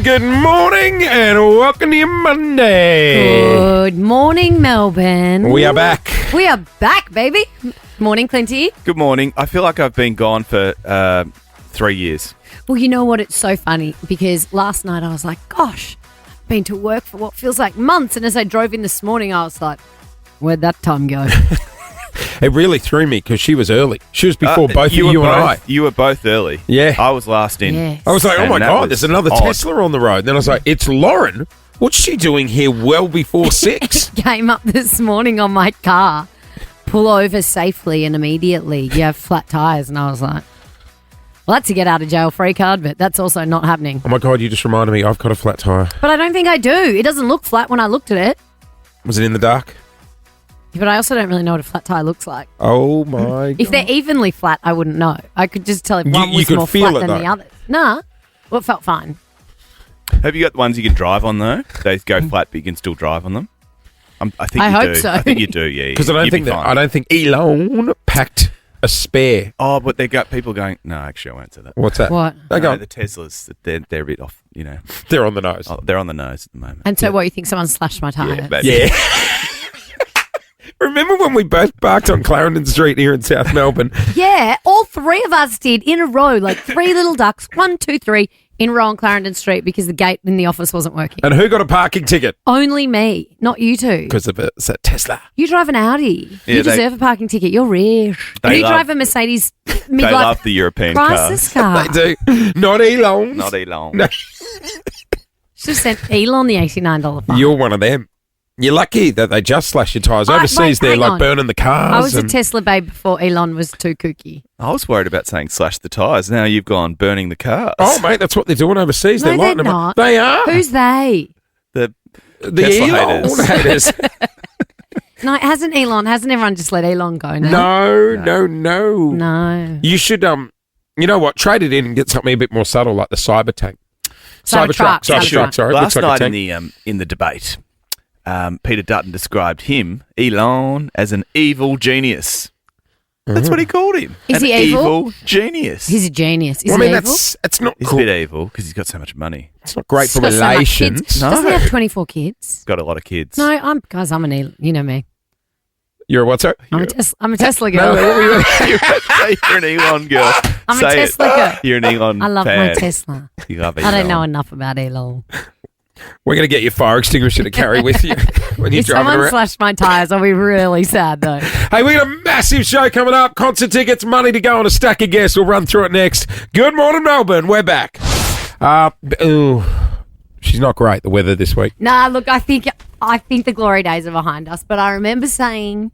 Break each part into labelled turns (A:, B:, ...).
A: good morning and welcome to your Monday.
B: Good morning, Melbourne.
A: We are back.
B: We are back, baby. Morning, Clinty.
C: Good morning. I feel like I've been gone for 3 years.
B: Well, you know what? It's so funny because last night I was like, gosh, I've been to work for what feels like months. And as I drove in this morning, I was like, where'd that time go?
A: It really threw me because she was early. She was before both of you and I.
C: You were both early.
A: Yeah.
C: I was last in.
B: Yes.
A: I was like, oh my God, there's another
C: odd.
A: Tesla on the road. Then I was like, it's Lauren. What's she doing here well before 6?
B: Came up this morning on my car, pull over safely and immediately you have flat tyres. And I was like, well, that's a get out of jail free card, but that's also not happening.
A: Oh my God, you just reminded me I've got a flat tyre.
B: But I don't think I do. It doesn't look flat when I looked at it.
A: Was it in the dark?
B: But I also don't really know what a flat tyre looks like.
A: Oh my God.
B: If they're evenly flat, I wouldn't know. I could just tell if one
A: you
B: was
A: could
B: more
A: feel
B: flat
A: it,
B: than
A: though.
B: the other. Nah, well, it felt fine.
C: Have you got the ones you can drive on though? They go flat, but you can still drive on them. I think
B: I
C: you
B: hope
C: do.
B: so.
C: I think you do. Yeah.
A: Because I
C: You'd be fine.
A: don't think Elon packed a spare.
C: Oh, but they got people going. No, actually, I won't say that.
A: What's that?
B: What?
A: They
C: No,
A: go,
C: the Teslas, they're a bit off. You know,
A: they're on the nose.
C: they're on the nose at the moment.
B: And so what, you think someone slashed my tyre?
C: Yeah, maybe.
A: Yeah. Remember when we both parked on Clarendon Street here in South Melbourne?
B: Yeah, all three of us did in a row, like three little ducks, 1, 2, 3, in a row on Clarendon Street because the gate in the office wasn't working.
A: And who got a parking ticket?
B: Only me, not you two.
A: Because of it's a Tesla.
B: You drive an Audi.
C: Yeah,
B: You deserve a parking ticket. You're rich. And
C: They
B: you
C: love-
B: drive a Mercedes
C: They
B: midlife
C: love the European
B: crisis
C: cars.
B: car.
A: They do. Not Elon.
C: Not Elon.
A: No.
B: Should have sent Elon the $89 fine.
A: You're one of them. You're lucky that they just slash your tyres. Overseas,
B: wait,
A: they're
B: hang
A: like
B: on.
A: burning the cars.
B: I was a
A: and-
B: Tesla babe before Elon was too kooky.
C: I was worried about saying slash the tyres. Now you've gone burning the cars.
A: Oh, mate, that's what they're doing overseas.
B: No,
A: they're lighting
B: they're
A: them
B: not.
A: up. They are.
B: Who's they?
C: The
A: the
C: Tesla
A: Elon
C: haters.
A: haters.
B: No, hasn't everyone just let Elon go now?
A: No.
B: No.
A: You should, you know what? Trade it in and get something a bit more subtle like the Cyber Tank.
B: Cybertruck.
A: Cybertruck, sorry.
C: Last
A: Looks like a
C: night
A: tank.
C: in the debate, Peter Dutton described him, Elon, as an evil genius. That's what he called him.
B: Is
C: an
B: he evil?
C: Genius.
B: He's a genius. Is
A: Well, I
B: he
A: mean,
B: evil?
A: it's not
C: He's
A: cool.
C: a bit evil because he's got so much money.
A: It's not great for
B: He's got so much
A: relations.
B: kids.
C: No.
B: Doesn't he have 24 kids?
C: Got a lot of kids.
B: No, I'm an Elon. You know me.
A: You're a what, sir?
B: I'm a Tesla girl.
A: No, what were you
C: You're an Elon girl.
B: I'm a
C: Say it.
B: Tesla girl.
C: You're an Elon
B: I love
C: fan.
B: my Tesla.
C: You love
B: I don't
C: Elon.
B: know enough about Elon.
A: We're going to get your fire extinguisher to carry with you when you're
B: If
A: driving
B: someone
A: around.
B: slashed my tyres, I'll be really sad though.
A: Hey, we got a massive show coming up. Concert tickets, money to go, and a stack of guests. We'll run through it next. Good morning, Melbourne. We're back. She's not great, the weather this week.
B: Nah, look, I think the glory days are behind us, but I remember saying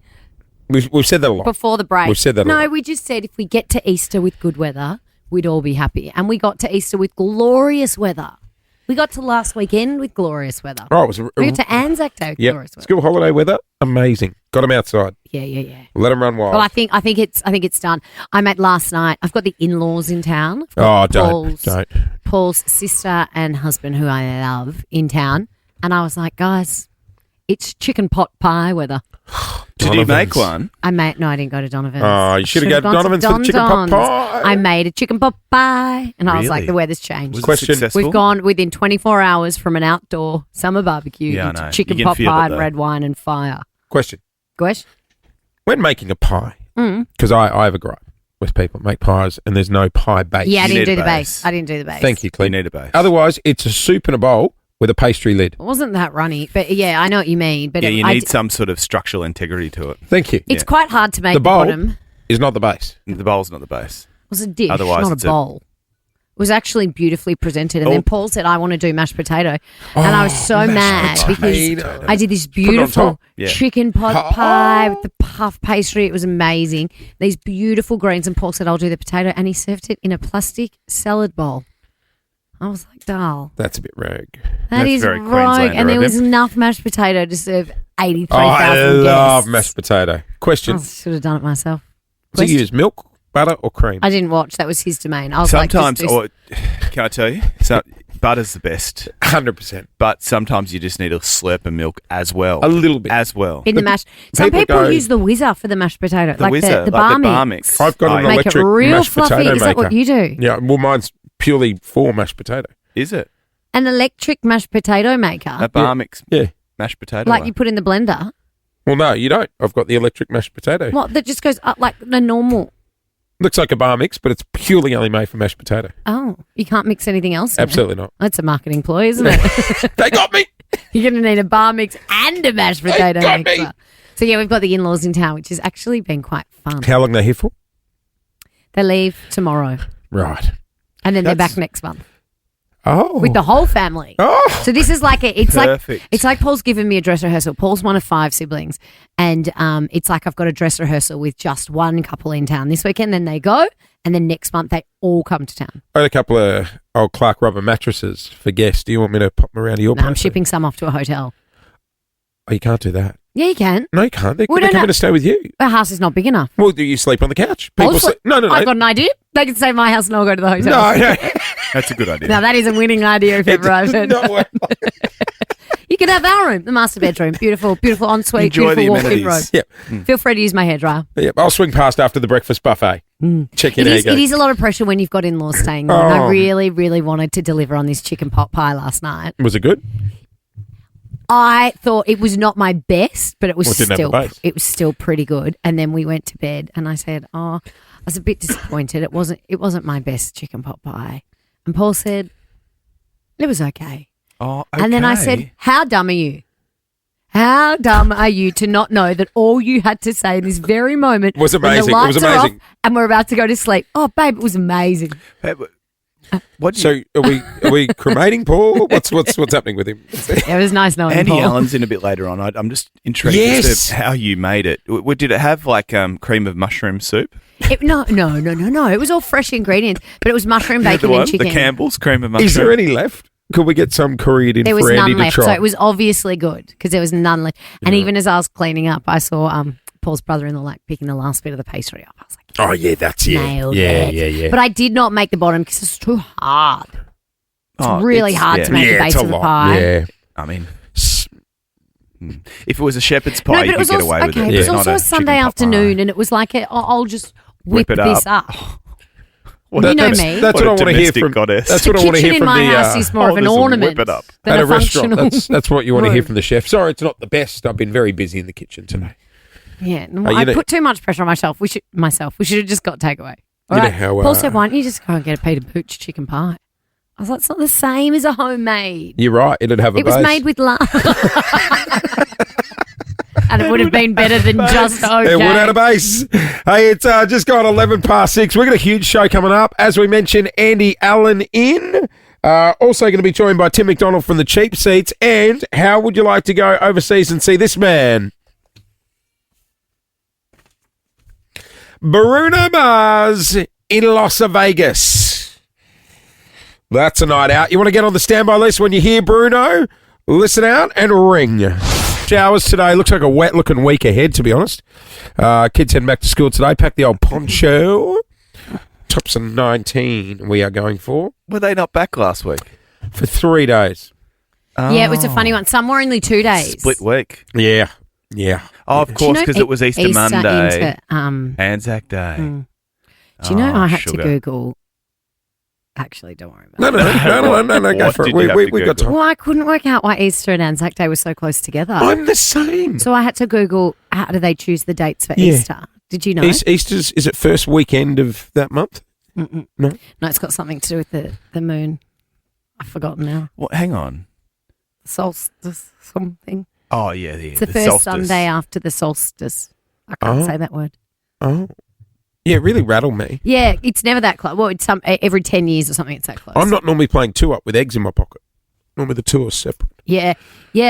A: We've said that a lot.
B: before the break.
A: We've said that a
B: No,
A: lot.
B: we just said if we get to Easter with good weather, we'd all be happy. And we got to Easter with glorious weather. We got to last weekend with glorious weather.
A: Oh, it was
B: We got to Anzac Day with
A: yep.
B: glorious weather.
A: School holiday weather, amazing. Got them outside.
B: Yeah.
A: Let them run wild.
B: Well, I think it's done. I met last night. I've got the in-laws in town. I've
A: Oh,
B: got
A: don't.
B: Paul's sister and husband, who I love, in town, and I was like, guys, it's chicken pot pie weather.
C: Did you make
A: Donovan's.
C: one?
B: I didn't go to Donovan's.
A: Oh, you should have gone to Donovan's for the chicken pot pie.
B: I made a chicken pot pie, and I was like,
C: Really?
B: the weather's changed.
C: Was
A: Question.
C: it successful?
B: We've gone within 24 hours from an outdoor summer barbecue
C: Yeah, I
B: into
C: know.
B: chicken
C: You can
B: pot
C: feel it,
B: pie and
C: though.
B: red wine and fire.
A: Question.
B: Gosh.
A: When making a pie, because I have a gripe with people make pies and there's no pie base.
B: Yeah, I
C: You
B: didn't
C: need
B: do
C: a
B: the
C: base.
B: base. I didn't do the base.
A: Thank you,
C: You
A: Clint.
C: need a base.
A: Otherwise, it's a soup in a bowl with a pastry lid.
B: It wasn't that runny, but yeah, I know what you mean. But
C: Yeah, you
B: I
C: need
B: d-
C: some sort of structural integrity to it.
A: Thank you.
B: It's quite hard to make
A: The
B: the
A: bowl
B: bottom.
A: is not the base.
C: The bowl's not the base.
B: It was a dish,
C: Otherwise,
B: not
C: it's
B: a
C: a-
B: bowl. It was actually beautifully presented. And
C: Oh.
B: then Paul said, I want to do mashed potato. And I was so mad because
A: potato.
B: I did this
A: it on
B: beautiful
A: top.
C: Yeah.
B: chicken pot pie with the puff pastry. It was amazing. These beautiful greens. And Paul said, I'll do the potato. And he served it in a plastic salad bowl. I was like, Darl,
A: That's a bit rogue.
B: that
C: That's
B: is
C: very
B: right.
C: Queenslander
B: And there
C: of
B: was
C: him.
B: enough mashed potato to serve 83,000
A: I
B: guests.
A: love mashed potato.
B: I
A: Question.
B: should have done it myself.
A: Does he use milk, butter, or cream?
B: I didn't watch. That was his domain. I was
C: Sometimes,
B: like,
C: or can I tell you? Butter's the best,
A: 100%.
C: but sometimes you just need a slurp of milk as well.
A: A little bit.
C: As well.
B: in the mash. Some
A: people
B: people
A: go-
B: use the whizzer for the mashed potato,
C: The
B: like
C: whizzer,
B: the
C: like
B: bar
C: the bar
B: mix.
C: mix.
A: I've got an
C: Oh,
B: Make it
A: electric
B: real
A: mashed
B: fluffy.
A: potato
B: Is that what
A: maker.
B: you do?
A: Yeah, well, mine's purely for mashed potato.
C: Is it?
B: an electric mashed potato maker,
C: A bar mix
A: Yeah.
C: mashed potato.
B: like
C: one.
B: you put in the blender.
A: Well, no, you don't. I've got the electric mashed potato.
B: What? That just goes up like the normal.
A: Looks like a bar mix, but it's purely only made for mashed potato.
B: Oh, you can't mix anything else in
A: Absolutely not.
B: it? That's a marketing ploy, isn't it?
A: They got me.
B: You're going to need a bar mix and a mashed potato
A: got me.
B: mixer. So, yeah, we've got the in-laws in town, which has actually been quite fun.
A: How long are they here for?
B: They leave tomorrow,
A: Right.
B: and then they're
C: That's-
B: back next month
A: Oh.
B: with the whole family.
A: Oh.
B: So this is like
C: Perfect.
B: it's like Paul's given me a dress rehearsal. Paul's one of 5 siblings, and it's like I've got a dress rehearsal with just one couple in town this weekend. Then they go, and then next month they all come to town.
A: I had a couple of old Clark rubber mattresses for guests. Do you want me to pop them around to your
B: No,
A: place?
B: I'm shipping some off to a hotel.
A: Oh, you can't do that.
B: Yeah, you can.
A: No, you can't. They're
B: We
A: coming
B: don't have-
A: to stay with you.
B: Our house is not big enough.
A: Well, do you sleep on the couch?
B: I'll
A: People
B: sleep-
A: No.
B: I've got an idea. They can stay at my house and I'll go to the hotel.
A: No.
C: That's a good idea.
B: Now that is a winning idea if ever I've heard.
A: No way.
B: You can have our room, the master bedroom. Beautiful, beautiful ensuite,
C: Enjoy the
B: beautiful walk-in room.
C: amenities.
A: Yep.
B: Feel free to use my hairdryer.
A: Yep. I'll swing past after the breakfast buffet. Check in.
B: It
A: How
B: is,
A: you go.
B: it is a lot of pressure when you've got in-laws staying there. And
A: Oh.
B: I really, really wanted to deliver on this chicken pot pie last night.
A: Was it good?
B: I thought it was not my best, but it was
A: Well, it didn't have a base.
B: still pretty good. And then we went to bed, and I said, "Oh, I was a bit disappointed. It wasn't my best chicken pot pie." And Paul said, "It was okay."
C: Oh,
B: And then I
C: okay.
B: said, "How dumb are you? How dumb are you to not know that all you had to say in this very moment
A: Was
B: when the
A: amazing. It was
B: lights are off
A: amazing.
B: and we're about to go to sleep? Oh, babe, it was amazing."
C: Hey, but what do
A: So are we cremating Paul? What's happening with him?
B: It was nice knowing
C: Andy
B: Paul.
C: Allen's in a bit later on. I'm just intrigued
A: Yes.
C: as to how you made it. Did it have like cream of mushroom soup?
B: No. It was all fresh ingredients, but it was mushroom,
C: The
B: bacon,
C: one,
B: and chicken.
C: the Campbell's cream of mushroom.
A: Is there any left? Could we get some couriered in
B: There was
A: for Andy
B: none
A: to
B: left,
A: try?
B: so it was obviously good because there was none left. And even as I was cleaning up, I saw Paul's brother-in-law like picking the last bit of the pastry up. I was like,
A: Oh yeah, that's it.
B: nailed
A: Yeah,
B: it.
A: yeah.
B: But I did not make the bottom because it's too hard. It's really hard to make the
A: yeah,
B: base
A: it's a
B: of the
A: lot.
B: pie.
A: Yeah.
C: I mean, if it was a shepherd's
B: No,
C: pie,
B: but
C: you
B: it
C: could
B: was
C: get
B: also,
C: away with
B: okay,
C: it.
B: it was
C: It's
B: also
C: not
B: a Sunday
C: chicken pot
B: afternoon,
C: pie.
B: and it was like, I'll just whip
C: Whip it
B: this
C: up.
B: up.
C: What
B: You
C: a-
B: know
A: that's,
B: me.
A: That's
C: What
A: what
C: a
A: I want to hear
C: domestic
A: from.
C: goddess.
A: That's
B: The
A: what I want to
B: kitchen
A: hear
B: in
A: from
B: my
A: the.
B: house is more of
C: oh,
B: an
C: this will
B: ornament
C: whip it up.
B: than
A: at
B: a
A: a restaurant.
B: functional.
A: That's what you want to hear
B: room.
A: from the chef. Sorry, it's not the best. I've been very busy in the kitchen today.
B: Yeah, no,
A: you
B: I
A: know-
B: put too much pressure on myself. We should have just got takeaway. All
A: You know
B: right.
A: how,
B: Paul said, "Why don't you just go and get a Peter Pooch chicken pie?" I was like, "It's not the same as a homemade.
A: You're right. It'd have a
B: It was
A: base.
B: made with love, and it would have been better than just okay."
A: It would have a base. Hey, it's just gone 6:11. We've got a huge show coming up. As we mentioned, Andy Allen in. Also going to be joined by Tim McDonald from the Cheap Seats. And how would you like to go overseas and see this man? Bruno Mars in Las Vegas. That's a night out. You want to get on the standby list when you hear Bruno? Listen out and ring. Showers today. Looks like a wet-looking week ahead, to be honest. Kids heading back to school today. Pack the old poncho. Tops of 19 we are going for
C: Were they not back last week?
A: 3 days.
B: Yeah, it was a funny one. Some were only 2 days.
C: Split week.
A: Yeah.
C: Oh, of
B: Do you
C: course,
B: know
C: because it was Easter Monday.
B: into,
C: Anzac Day.
B: do you know
C: Oh,
B: I had
C: sugar.
B: to Google? Actually, don't worry about it.
A: No, go
C: What
A: for it.
C: did you have to
A: We got
C: Google?
A: time.
B: Well, I couldn't work out why Easter and Anzac Day were so close together.
A: I'm the same.
B: So I had to Google how do they choose the dates for
A: Yeah.
B: Easter. Did you know?
A: Easter's, is it first weekend of that month?
B: Mm-mm.
A: No.
B: No, it's got something to do with the moon. I've forgotten now.
C: What, hang on.
B: Solstice something.
C: Oh, yeah.
B: It's the first
C: solstice.
B: Sunday after the solstice. I can't
A: Oh.
B: say that word.
A: Oh. Yeah, it really rattled me.
B: Yeah, it's never that close. Well, it's every 10 years or something. It's that close.
A: I'm not normally playing two up with eggs in my pocket. Normally the two are separate.
B: Yeah,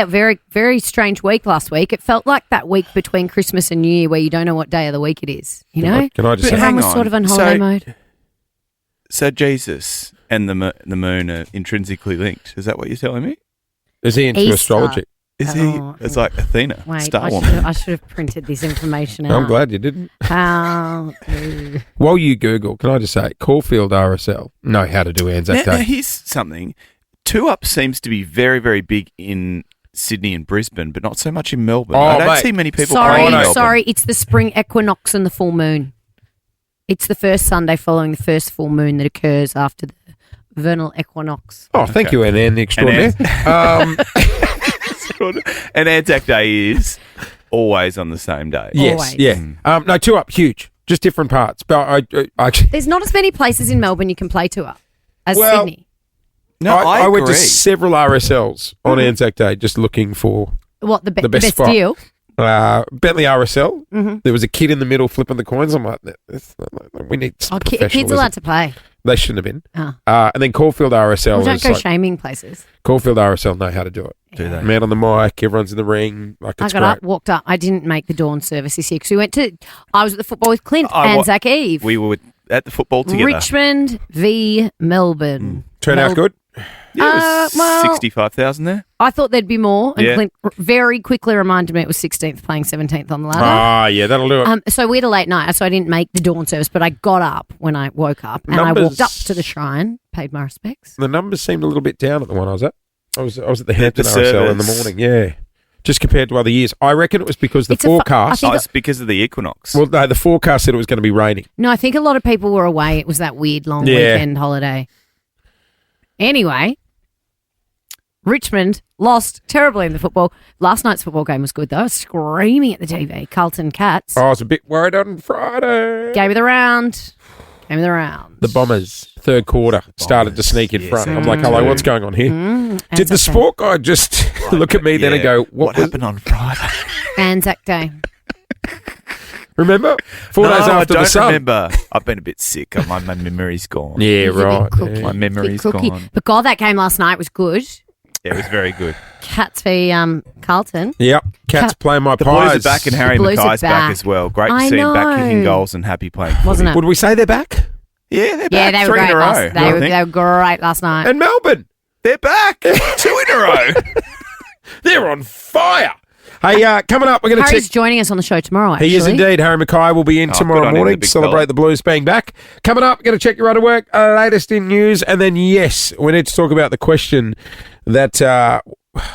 B: very, very strange week last week. It felt like that week between Christmas and New Year where you don't know what day of the week it is. You know?
A: Can I just
C: But
A: say,
B: Everyone
C: hang
B: was
C: on.
B: sort of on holiday
C: So-
B: mode.
C: So Jesus and the moon are intrinsically linked. Is that what you're telling me?
A: is he into
B: Easter.
A: astrology?
C: Is
B: Oh,
C: he? It's like Athena,
B: Wait,
C: Star
B: I
C: Woman.
B: should have printed this information out.
A: I'm glad you didn't.
B: How to...
A: While you Google, can I just say, Caulfield RSL know how to do Anzac
C: Now,
A: Day.
C: here's something. Two Up seems to be very, very big in Sydney and Brisbane, but not so much in Melbourne.
A: Oh,
C: I don't
A: mate.
C: see many people playing in Melbourne.
B: Sorry, it's the spring equinox and the full moon. It's the first Sunday following the first full moon that occurs after the vernal equinox.
A: Oh, thank you, Anne extraordinaire.
C: And Anzac Day is always on the same day.
A: Yes,
B: Always.
A: yeah. No, two up, huge. Just different parts. But I
B: There's not as many places in Melbourne you can play to up as
A: Well,
B: Sydney.
C: No, I
A: went to
C: agree.
A: several RSLs on Anzac Day just looking for
B: What, the
A: best
B: best
A: spot.
B: deal?
A: Bentley RSL.
B: Mm-hmm.
A: There was a kid in the middle flipping the coins. I'm like, we need some
B: Kids
A: professionalism.
B: allowed to play.
A: They shouldn't have been.
B: Oh.
A: And then Caulfield RSL
B: Well, don't
A: is
B: go
A: like,
B: shaming places.
A: Caulfield RSL know how to do it.
C: Do they?
A: Man on the mic, everyone's in the ring. Like,
B: I
A: it's
B: got
A: great.
B: up, walked up. I didn't make the dawn service this year because I was at the football with Clint,
C: I wa-
B: Anzac Eve.
C: We were at the football together.
B: Richmond v Melbourne.
A: Turn out good.
C: Yeah, it was
B: well-
C: 65,000 there.
B: I thought there'd be more, and
C: Yeah.
B: Clint very quickly reminded me it was 16th playing 17th on the ladder.
A: Ah, yeah, that'll do it.
B: So we had a late night, so I didn't make the dawn service, but I got up when I woke up and I walked up to the shrine, paid my respects.
A: The numbers seemed a little bit down at the one I was at. I was at the Hampton
C: The
A: RSL in the
C: service.
A: morning, yeah. Just compared to other years. I reckon it was because the
B: It's a fu- I
A: forecast...
B: think-
C: It's because of the equinox.
A: well, no, the forecast said it was going to be raining.
B: No, I think a lot of people were away. It was that weird long
A: Yeah.
B: weekend holiday. Anyway, Richmond lost terribly in the football. Last night's football game was good, though. I was screaming at the TV. Carlton Cats.
A: I was a bit worried on Friday.
B: Game of the round. Game of the round.
A: The Bombers, third quarter, started to sneak in
C: yes,
A: front. I'm
C: they
A: like,
C: did.
A: hello, what's going on here? Did the
B: Anzac Day.
A: sport guy just look at me then and go,
C: what
A: was-
C: happened on Friday?
B: Anzac Day.
A: Remember? 4 days
C: No,
A: after
C: I don't
A: the sun.
C: remember. I've been a bit sick. My memory's gone.
A: Yeah,
B: He's a bit
A: right.
B: cookie.
C: My memory's
B: Bit cookie.
C: gone.
B: But God, that game last night was good.
C: Yeah, it was very good.
B: Cats v Carlton.
A: Yep. Cats playing my
C: The
A: pies.
C: Blues are back and Harry
B: The Blues are
C: Mackay's back
B: back.
C: as well. Great to
B: I
C: see him back kicking
B: know.
C: goals and happy playing footy.
B: Wasn't it?
A: Would we say they're back?
C: Yeah, they're
B: Yeah,
C: back.
B: they were
C: Three
B: great.
C: in a row.
B: They were great last night.
A: And Melbourne.
C: They're back. 2 in a row.
A: They're on fire. Hey, coming up, we're going to
B: Harry's
A: check.
B: joining us on the show tomorrow, actually.
A: He is indeed. Harry Mackay will be in
C: good
A: tomorrow
C: on him, the
A: morning to
C: big
A: celebrate
C: fella.
A: the Blues being back. Coming up, we're going to check your work, latest in news, and then, yes, we need to talk about the question that,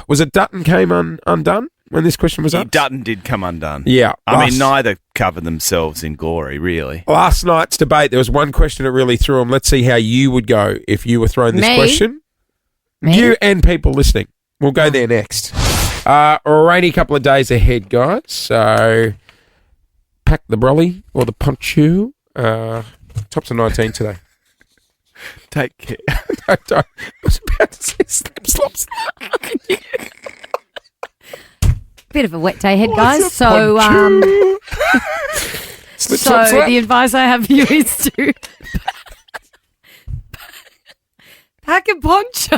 A: was it Dutton came undone when this question was up?
C: Dutton did come undone.
A: Yeah.
C: I mean, neither covered themselves in glory, really.
A: Last night's debate, there was one question that really threw them. Let's see how you would go if you were thrown this
B: Me?
A: question.
B: Me?
A: You and people listening. We'll go there next. A rainy couple of days ahead, guys. So pack the brolly or the poncho. Tops of 19 today.
C: Take care.
A: I was about to say slip slops.
B: Bit of a wet day ahead, guys.
C: What's a
B: So,
C: poncho?
A: Slip slop
B: so
A: slap.
B: the advice I have for you is to pack a poncho.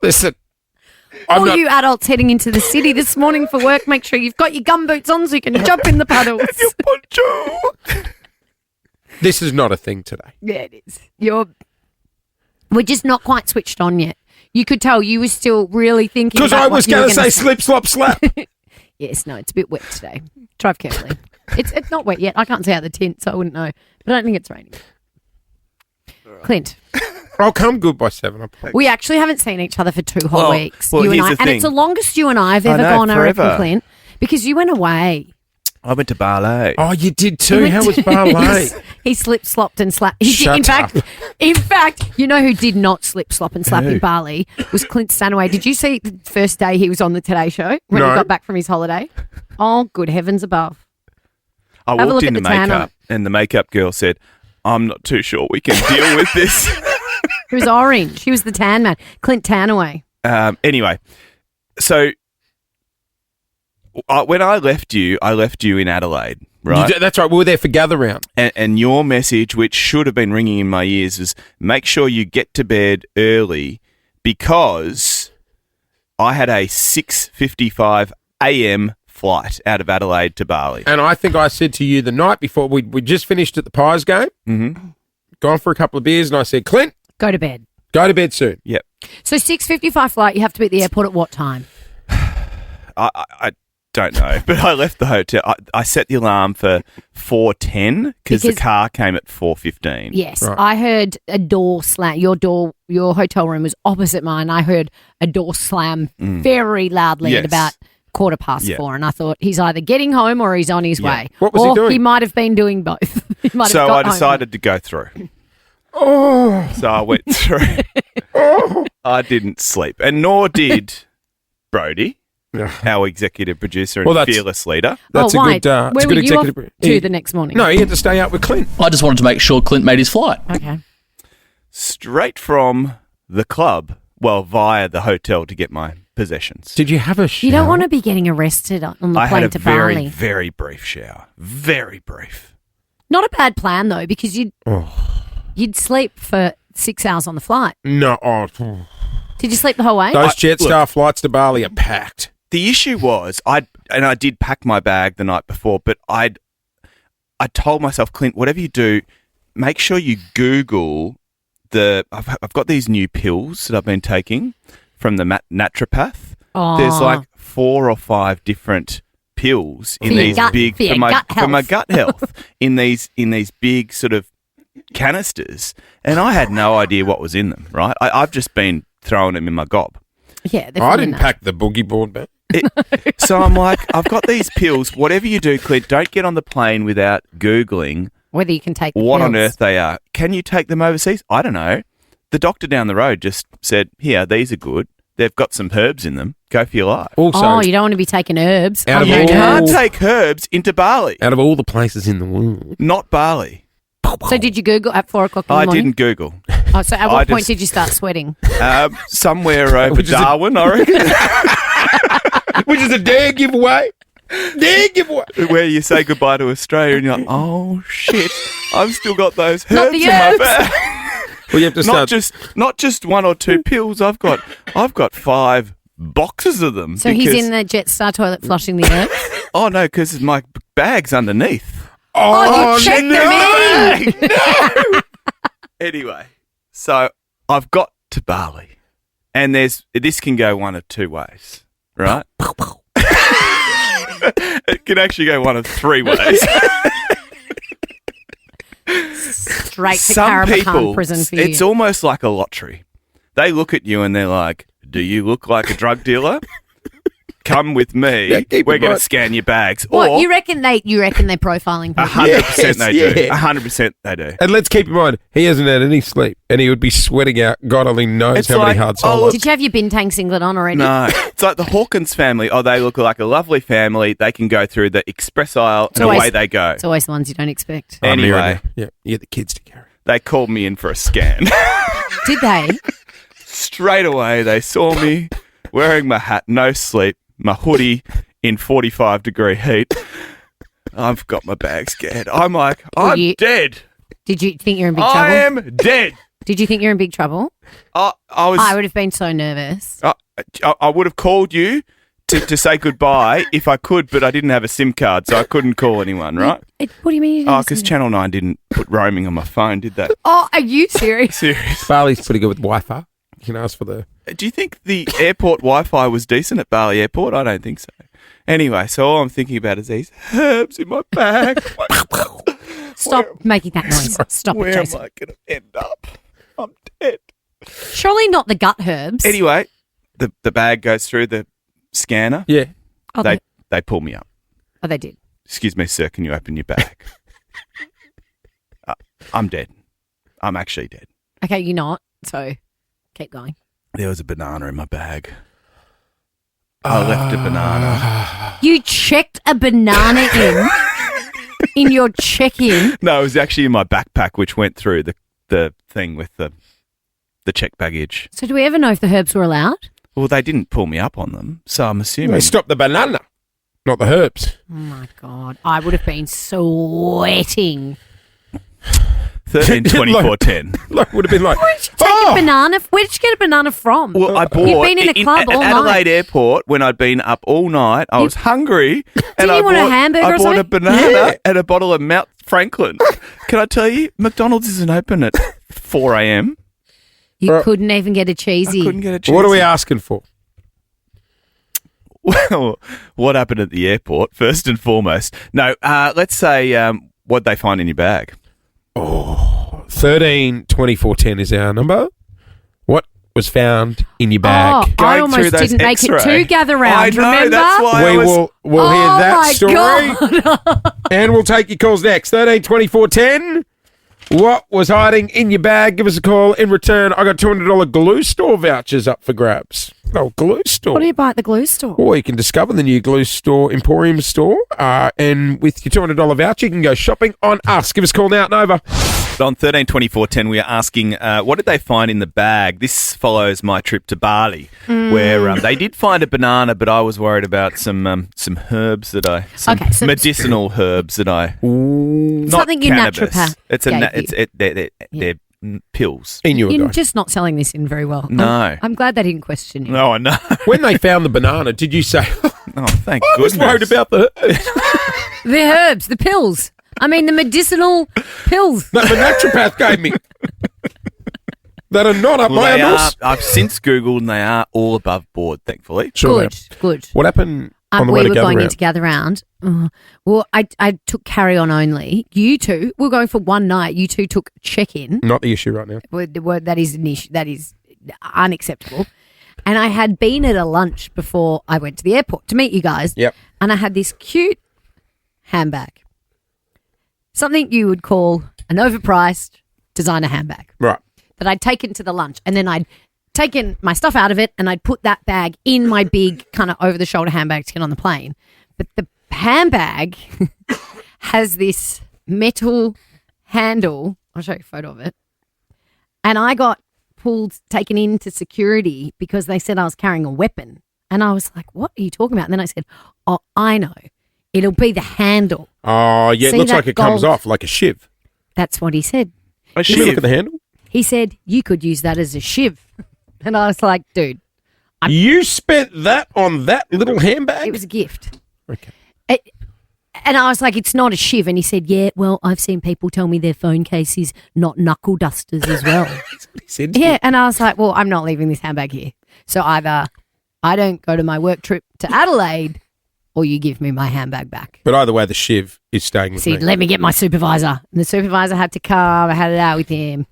A: Listen. I'm
B: All
A: not,
B: you adults heading into the city this morning for work, make sure you've got your gumboots on so you can jump in the puddles.
C: Poncho.
A: this is not a thing today.
B: Yeah, it is. We're just not quite switched on yet. You could tell you were still really thinking
A: Because
B: about
A: I
B: what
A: was
B: you were
A: going to
B: gonna
A: say slip slop slap.
B: Yes, no, it's a bit wet today. Drive carefully. It's not wet yet. I can't see out the tint, so I wouldn't know. But I don't think it's raining. Clint,
A: I'll come good by 7. I promise.
B: we actually haven't seen each other for 2 whole
C: Well-
B: weeks.
C: well,
B: you and
C: here's
B: I,
C: the
B: and
C: thing.
B: it's the longest you and I have
C: I
B: ever
C: know,
B: gone, I reckon,
C: forever.
B: Clint, because you went away.
C: I went to Bali.
A: Oh, you did
B: He
A: too.
B: went
A: How was
B: to-
A: Bali?
B: He slip slopped and slapped.
A: Shut
B: In fact, you know who did not slip slop and slap
C: Who?
B: in Bali was Clint Stanaway. Did you see the first day he was on the Today Show when
A: No.
B: he got back from his holiday? Oh, good heavens above!
C: I
B: Have a
C: walked
B: look at
C: into
B: the tan on
C: makeup, and the makeup girl said, "I'm not too sure we can deal with this."
B: He was orange. He was the tan man. Clint Tanaway.
C: Anyway, so when I left you in Adelaide, right?
A: That's right. We were there for gather round.
C: And your message, which should have been ringing in my ears, is make sure you get to bed early because I had a 6:55 a.m. flight out of Adelaide to Bali.
A: And I think I said to you the night before, we just finished at the Pies game, gone for a couple of beers, and I said, Clint,
B: Go to bed.
A: go to bed soon.
C: Yep.
B: So 6:55 flight. You have to be at the airport at what time?
C: I don't know, but I left the hotel. I set the alarm for 4:10 because the car came at 4:15.
B: Yes,
A: Right.
B: I heard a door slam. Your hotel room was opposite mine. I heard a door slam very loudly at
C: Yes.
B: about 4:15,
C: Yeah.
B: and I thought he's either getting home or he's on his
C: Yeah.
B: way.
A: What was he
B: or
A: doing?
B: he might have been doing both. You might have
C: So
B: got
C: I
B: home.
C: decided to go through.
A: Oh,
C: So I went through. I didn't sleep, and nor did Brody, our executive producer and
A: Well, that's-
C: fearless leader.
A: that's
B: oh,
A: a
B: why?
A: good. It's
B: Where
A: a good
B: were you off
A: executive.
B: to the next morning?
A: No, he had to stay out with Clint.
D: I just wanted to make sure Clint made his flight.
B: Okay.
C: Straight from the club, well, via the hotel to get my possessions.
A: Did you have a shower?
B: You don't want to be getting arrested on the
C: I
B: plane
C: had a
B: to
C: very,
B: Bali.
C: very brief shower. Very brief.
B: Not a bad plan though, because you'd sleep for 6 hours on the flight.
A: No. Oh,
B: Did you sleep the whole way?
A: those Jetstar flights to Bali are packed.
C: The issue was, I did pack my bag the night before, but I told myself, Clint, whatever you do, make sure you Google I've got these new pills that I've been taking from the naturopath.
B: Oh.
C: There's like 4 or 5 different pills in
B: For your
C: these
B: gut-
C: big
B: for your
C: for my
B: gut
C: for my
B: health.
C: gut health in these big sort of canisters, and I had no idea what was in them. Right, I've just been throwing them in my gob.
B: Yeah, they're
A: I
B: full
A: didn't
B: of
A: pack the boogie board back.
C: So I'm like, I've got these pills. Whatever you do, Clint, don't get on the plane without Googling
B: whether you can take the
C: what on
B: pills.
C: earth they are. Can you take them overseas? I don't know. The doctor down the road just said, here, these are good. They've got some herbs in them. Go for your life.
A: Also,
B: Oh, you don't want to be taking herbs.
A: Out of
B: I'm
A: all-
C: You
B: hearing
C: can't
B: herbs.
C: take herbs into Bali.
A: out of all the places in the world,
C: Not Bali.
B: So did you Google at 4 o'clock in the
C: I
B: morning?
C: didn't Google.
B: Oh, so at
C: I
B: what point
C: just-
B: did you start sweating?
C: Somewhere over
A: Which is a-
C: Darwin, I reckon.
A: which is a dare giveaway. Dare giveaway.
C: Where you say goodbye to Australia and you're like, oh, shit, I've still got those
B: Not
C: herbs
B: the
C: in my
B: herbs.
C: bag.
A: Well, you have to start.
C: Not just 1 or 2 pills. I've got 5 boxes of them.
B: So he's
C: because-
B: in the Jetstar toilet flushing the herbs?
C: Oh no, because my bag's underneath.
B: Oh, you checked them in!
C: Anyway, so I've got to Bali, and this can go one of 2 ways, right? It can actually go one of 3 ways.
B: Straight to
C: Some
B: Caravan
C: people,
B: prison for you.
C: it's almost like a lottery. They look at you and they're like, "Do you look like a drug dealer? Come with me.
A: Yeah, keep
C: We're
A: in
C: going to
A: mind-
C: scan your bags."
B: What,
C: Or
B: you reckon they're profiling people?
C: 100% they do.
A: Yes,
C: 100% they do.
A: And let's keep in mind, he hasn't had any sleep, and he would be sweating out. God only knows
C: It's
A: how
C: like,
A: many hard
C: oh,
A: solos.
B: Did you have your Bintang singlet on already?
C: No, it's like the Hawkins family. Oh, they look like a lovely family. They can go through the express aisle and
B: always-
C: away they go.
B: It's always the ones you don't expect.
A: I'm
C: Anyway.
A: near it now. Yeah, you get the kids to carry.
C: They called me in for a scan.
B: Did they?
C: Straight away, they saw me wearing my hat, no sleep, my hoodie in 45-degree heat. I've got my bag scared. I'm like, I'm
B: you-
C: dead.
B: Did you think you're in big
C: I
B: trouble?
C: am dead.
B: Did you think you're in big trouble?
C: I was.
B: I would have been so nervous.
C: I would have called you to say goodbye if I could, but I didn't have a SIM card, so I couldn't call anyone, right?
B: What do you mean? You didn't
C: Oh,
B: have
C: because
B: some-
C: Channel 9 didn't put roaming on my phone, did they?
B: Oh, are you serious?
C: Serious.
A: Bali's pretty good with Wi-Fi. You can ask for the.
C: Do you think the airport Wi-Fi was decent at Bali Airport? I don't think so. Anyway, so all I'm thinking about is these herbs in my bag.
B: Stop making that noise. Stop it,
C: Where am
B: Jason.
C: I going to end up? I'm dead.
B: Surely not the gut herbs.
C: Anyway, the bag goes through the scanner.
A: Yeah.
B: Oh,
C: They pull me up.
B: they did.
C: Excuse me, sir, can you open your bag? I'm dead. I'm actually dead.
B: Okay, you're not. So keep going.
C: There was a banana in my bag. I left a banana.
B: You checked a banana in your check-in.
C: No, it was actually in my backpack, which went through the thing with the check baggage.
B: So do we ever know if the herbs were allowed?
C: Well, they didn't pull me up on them, so I'm assuming.
A: They stopped the banana, not the herbs.
B: Oh my God. I would have been sweating.
C: 13, 24, 10.
A: Like, would have been like,
B: Where'd you take a banana? Where did you get a banana from?
C: Well, I bought
B: You've been in a club
C: at
B: all
C: Adelaide
B: night.
C: Airport when I'd been up all night. I was hungry, and
B: you
C: I
B: want a
C: bought,
B: hamburger
C: I
B: or
C: bought a
B: something?
C: banana
A: Yeah.
C: and a bottle of Mount Franklin. Can I tell you, McDonald's isn't open at 4 a.m.
B: You couldn't even get a
C: I
B: cheesy.
C: couldn't get a cheese.
A: what are we asking for?
C: Well, what happened at the airport, first and foremost? No, let's say what'd they find in your bag?
A: 13 24 10 is our number. What was found in your bag.
B: Oh, I
C: Going through
B: almost
C: those
B: didn't make it
C: X-ray.
B: to gather round.
C: I know,
B: remember?
C: that's why I was...
A: We'll hear
B: Oh
A: that
B: my
A: story.
B: God.
A: And we'll take your calls next. 13 24 10. What was hiding in your bag? Give us a call. In return, I got $200 glue store vouchers up for grabs. Oh, glue store.
B: What do you buy at the glue store?
A: Or you can discover the new glue store, Emporium store. And with your $200 voucher, you can go shopping on us. Give us a call now at Nova.
C: On 13 24 10, we are asking, what did they find in the bag? This follows my trip to Bali, where they did find a banana, but I was worried about some herbs some
B: Okay, so-
C: medicinal herbs that I not
B: Something your
C: cannabis.
B: naturopath
C: They're pills.
A: In you
B: You're
A: guy.
B: just not selling this in very well.
C: No.
B: I'm glad they didn't question you.
C: No, I know.
A: When they found the banana, did you say,
C: Oh, thank
A: I was
C: goodness.
A: worried about the
B: The herbs, the pills. I mean, the medicinal pills.
A: that the naturopath gave me that are not up
C: Well,
A: my
C: they are,
A: nose?
C: I've since Googled and they are all above board, thankfully.
A: Sure they
B: Good,
A: are.
B: good.
A: What happened on the way
B: We
A: to
B: were
A: gather
B: going
A: round?
B: into gather round. Well, I took carry on only. You two, we were going for one night. You two took check in.
A: Not the issue right now.
B: That is an issue. That is unacceptable. And I had been at a lunch before I went to the airport to meet you guys.
A: Yep.
B: And I had this cute handbag. Something you would call an overpriced designer handbag
A: Right.
B: that I'd taken to the lunch. And then I'd taken my stuff out of it and I'd put that bag in my big kind of over-the-shoulder handbag to get on the plane. But the handbag has this metal handle. I'll show you a photo of it. And I got taken into security because they said I was carrying a weapon. And I was like, what are you talking about? And then I said, oh, I know. It'll be the handle.
A: Oh, yeah, it
B: See
A: looks
B: that
A: like it comes
B: gold?
A: off like a shiv.
B: That's what he said.
C: A
A: Did you look
C: shiv.
A: at the handle?
B: He said, you could use that as a shiv. And I was like, dude,
A: You spent that on that little handbag?
B: it was a gift.
A: Okay.
B: And I was like, it's not a shiv. And he said, yeah, well, I've seen people tell me their phone case is not knuckle dusters as well.
A: He said to
B: Yeah. And I was like, well, I'm not leaving this handbag here. So either I don't go to my work trip to Adelaide or you give me my handbag back.
A: But either way, the shiv is staying with
B: See,
A: me.
B: let me get my supervisor. And the supervisor had to come. I had it out with him.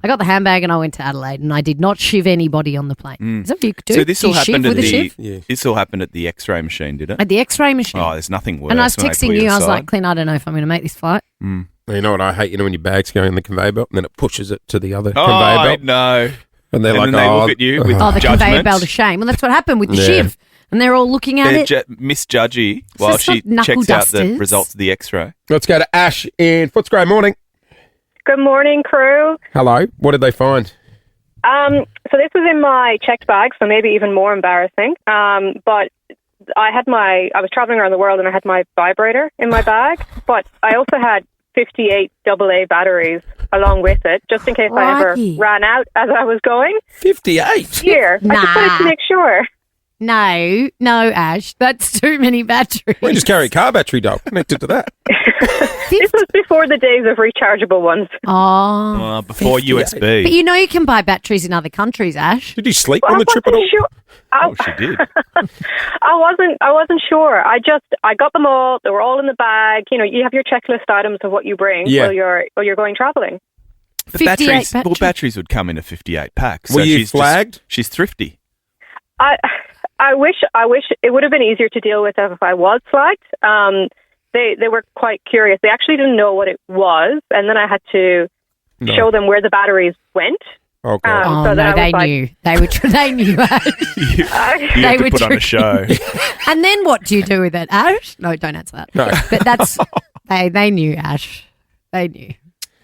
B: I got the handbag and I went to Adelaide and I did not shiv anybody on the plane. Is that what you could do?
C: So this
B: Do
C: all
B: you shiv
C: happened at
B: with a
C: the
B: shiv?
A: Yeah.
C: this all happened at the X-ray machine, did it?
B: At the X-ray machine.
C: Oh, there's nothing worse.
B: and I was
C: when they
B: texting
C: pull
B: you. I was
C: aside.
B: like, Clint, I don't know if I'm going to make this flight.
A: You know what I hate? You know when your bag's going in the conveyor belt and then it pushes it to the other
C: oh,
A: conveyor
C: I
A: belt?
C: know.
A: And they're
C: And
A: like,
C: then they look at you with
B: Oh, the conveyor
C: judgment.
B: belt of shame. Well, that's what happened with the
A: Yeah.
B: shiv. And they're all looking at
C: They're
B: it.
C: misjudgy while
B: it's
C: she
B: not knuckle
C: checks out the
B: dusters.
C: results of the X-ray.
A: Let's go to Ash in Footscray. Morning.
E: Good morning, crew.
A: Hello. What did they find?
E: So this was in my checked bag, so maybe even more embarrassing. But I was traveling around the world and I had my vibrator in my bag, but I also had 58 AA batteries along with it, just in case I ever
B: Crikey.
E: ran out as I was going.
A: 58.
E: Here, I just wanted to
B: Nah.
E: make sure.
B: No, Ash. That's too many batteries.
A: We just carry a car battery, doll, connected to that.
E: This was before the days of rechargeable ones.
B: Oh.
C: Before
A: 58.
C: USB.
B: But you know you can buy batteries in other countries, Ash.
A: Did you sleep
E: Well,
A: on the trip at all?
E: Sure.
C: Oh, she did.
E: I wasn't sure. I got them all. They were all in the bag. You know, you have your checklist items of what you bring
A: Yeah.
E: while you're going traveling.
C: The
B: 58
C: batteries,
B: batteries.
C: batteries would come in a 58 pack.
A: Were you
C: she's
A: flagged?
C: She's thrifty.
E: I wish it would have been easier to deal with if I was flagged. They were quite curious. They actually didn't know what it was, and then I had to show them where the batteries went.
A: Okay.
B: Oh,
E: so
B: no,
E: then I
B: they
E: was like-
B: knew. They knew, Ash.
C: You
B: They
C: have
B: were
C: to put on a show.
B: And then what do you do with it, Ash? No, don't answer that.
A: No.
B: But that's, they knew, Ash. They knew.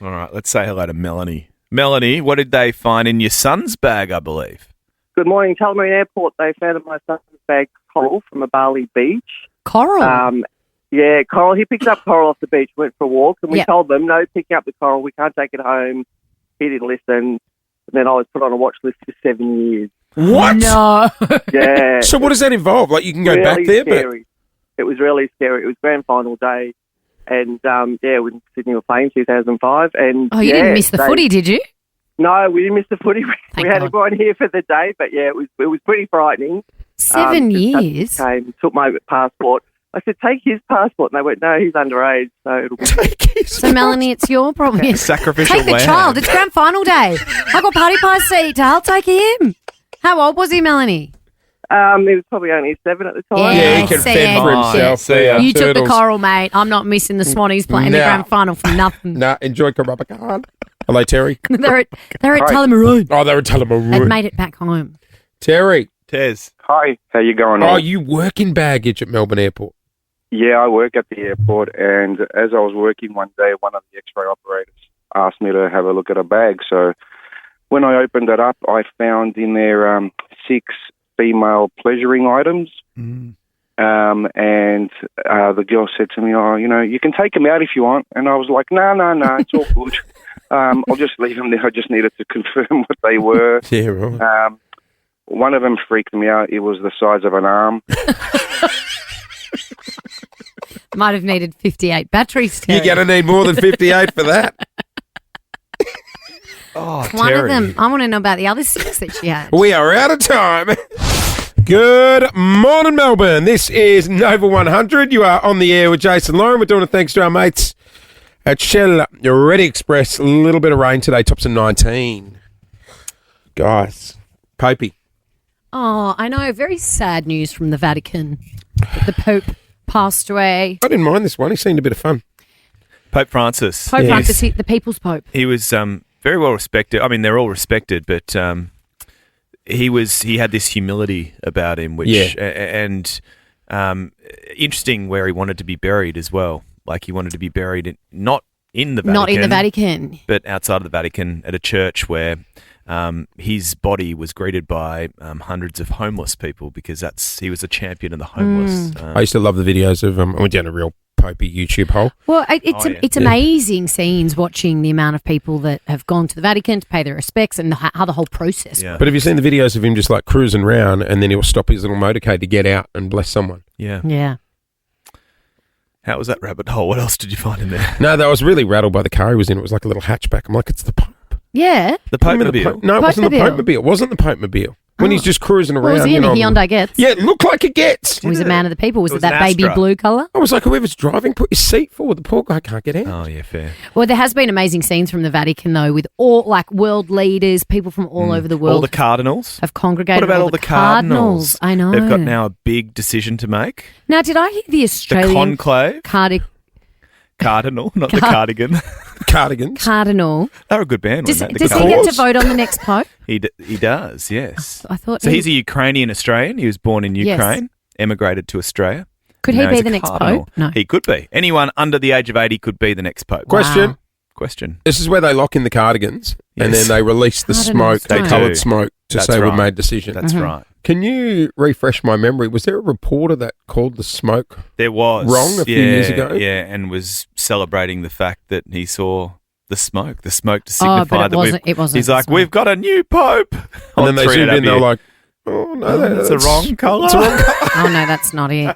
C: All right, let's say hello to Melanie. Melanie, what did they find in your son's bag, I believe?
F: Good morning, Tullamarine Airport. They found in my son's bag coral from a Bali beach.
B: Coral.
F: Yeah, coral. He picked up coral off the beach, went for a walk, and we
B: Yep.
F: told them, no picking up the coral. We can't take it home. He didn't listen. And then I was put on a watch list for 7 years.
A: What?
B: No.
F: Yeah.
A: So what does that involve? Like you can go
F: really
A: back there,
F: scary. It was really scary. It was grand final day. And, when Sydney were playing 2005. And
B: Oh, you didn't miss the footy, did you?
F: No, we didn't miss the footy.
B: Thank
F: We had
B: God.
F: everyone here for the day. But, yeah, it was pretty frightening.
B: 7
F: The
B: years.
F: came, took my passport. I said, take his passport. And they went, no, he's underage, so it'll be...
B: So, Melanie, it's your problem.
C: Sacrificial
B: Take the
C: lamb.
B: child. It's grand final day. I got party pies to eat. I'll take him. How old was he, Melanie?
F: He was probably only 7 at the time.
A: Yeah, he can
B: see
A: fend
B: it.
A: for himself.
C: See ya.
B: You took the
A: Turtles.
B: coral, mate. I'm not missing the Swannies playing the
A: Nah.
B: grand final for nothing.
A: Nah, enjoy Carrabbacan. Hello, Terry.
B: They're at
G: Hi.
B: Tullamarine.
A: Oh, they were telling
B: They've
A: me.
B: made it back home.
A: Terry.
C: Tez.
G: Hi, how you going?
A: Oh,
G: on?
A: you work in baggage at Melbourne Airport.
G: Yeah, I work at the airport, and as I was working one day, one of the X-ray operators asked me to have a look at a bag. So when I opened it up, I found in there 6 female pleasuring items. And the girl said to me, "Oh, you can take them out if you want." And I was like, "No, it's all good. I'll just leave them there. I just needed to confirm what they were."
A: Yeah, right.
G: One of them freaked me out. It was the size of an arm.
B: Might have needed 58 batteries. Terry.
A: You're going to need more than 58 for that.
C: Oh,
B: One
C: Terry.
B: of them. I want to know about the other 6 that she had.
A: We are out of time. Good morning, Melbourne. This is Nova 100. You are on the air with Jason Lauren. We're doing it thanks to our mates at Shell Ready Express. A little bit of rain today, tops of 19. Guys, Popey.
B: Oh, I know. Very sad news from the Vatican. The Pope passed away.
A: I didn't mind this one. He seemed a bit of fun.
C: Pope Francis.
B: Pope
A: Yes.
B: Francis, the People's Pope.
C: He was very well respected. I mean, they're all respected, but he had this humility about him, which and interesting where he wanted to be buried as well. Like he wanted to be buried not in the Vatican,
B: Not in the Vatican.
C: but outside of the Vatican at a church where his body was greeted by hundreds of homeless people because he was a champion of the homeless.
A: I used to love the videos of I went down a real Popey YouTube hole.
B: Well, it's
A: Yeah.
B: amazing scenes watching the amount of people that have gone to the Vatican to pay their respects and how the whole process
C: Yeah.
B: works.
A: But have you seen the videos of him just like cruising around and then he'll stop his little motorcade to get out and bless someone?
C: Yeah.
B: Yeah.
C: How was that rabbit hole? What else did you find in there?
A: No, I was really rattled by the car he was in. It was like a little hatchback. I'm like, it's the Pope.
B: Yeah.
C: The
A: Give me the
C: Pope-mobile.
A: Pope. No, it wasn't the
B: Pope-mobile.
A: Pope-mobile. It wasn't the Pope-mobile. When he's just cruising around.
B: What was he in? A Hyundai Getz?
A: Yeah, it looked like it gets.
B: He was a man of the people. Was
C: It
B: it
C: was
B: that
C: an
B: baby
C: Astra.
B: blue colour?
A: I was like, whoever's driving, put your seat forward. The poor guy can't get out.
C: Oh, yeah, fair.
B: Well, there has been amazing scenes from the Vatican, though, with all world leaders, people from all over the world
C: All the cardinals.
B: have congregated.
C: What about all the cardinals?
B: I know.
C: They've got now a big decision to make.
B: Now, did I hear the
C: The
B: Australian
C: conclave. Cardinal, not the cardigan.
A: Cardigans.
B: cardinal?
C: They're a good band,
B: Does
C: weren't they?
B: he
C: The
B: get to
C: Cardinals.
B: vote on the next pope?
C: He does, yes.
B: I thought.
C: So he's a Ukrainian Australian. He was born in
B: Yes.
C: Ukraine, emigrated to Australia.
B: Could
C: Now
B: he be
C: he's a
B: the next
C: cardinal.
B: pope? No.
C: He could be. Anyone under the age of 80 could be the next pope.
A: Question.
B: Wow.
C: Question.
A: This is where they lock in the cardigans and
C: Yes.
A: then they release the
B: Cardinals,
A: smoke, the
B: They
A: coloured
C: do.
A: smoke, to
C: That's
A: say we've
C: right.
A: made decision.
C: That's
B: Mm-hmm.
C: right.
A: Can you refresh my memory? Was there a reporter that called the smoke?
C: There was.
A: Wrong a few years ago?
C: Yeah, and was celebrating the fact that he saw the smoke to
B: Oh,
C: signify
B: but
C: that
B: it wasn't.
C: he's
B: the
C: like,
B: smoke.
C: we've got a new pope.
A: And then they zoomed in, they were
C: like,
A: like, oh, no,
C: that's the wrong colour.
A: It's the wrong colour.
B: Oh no, that's not it.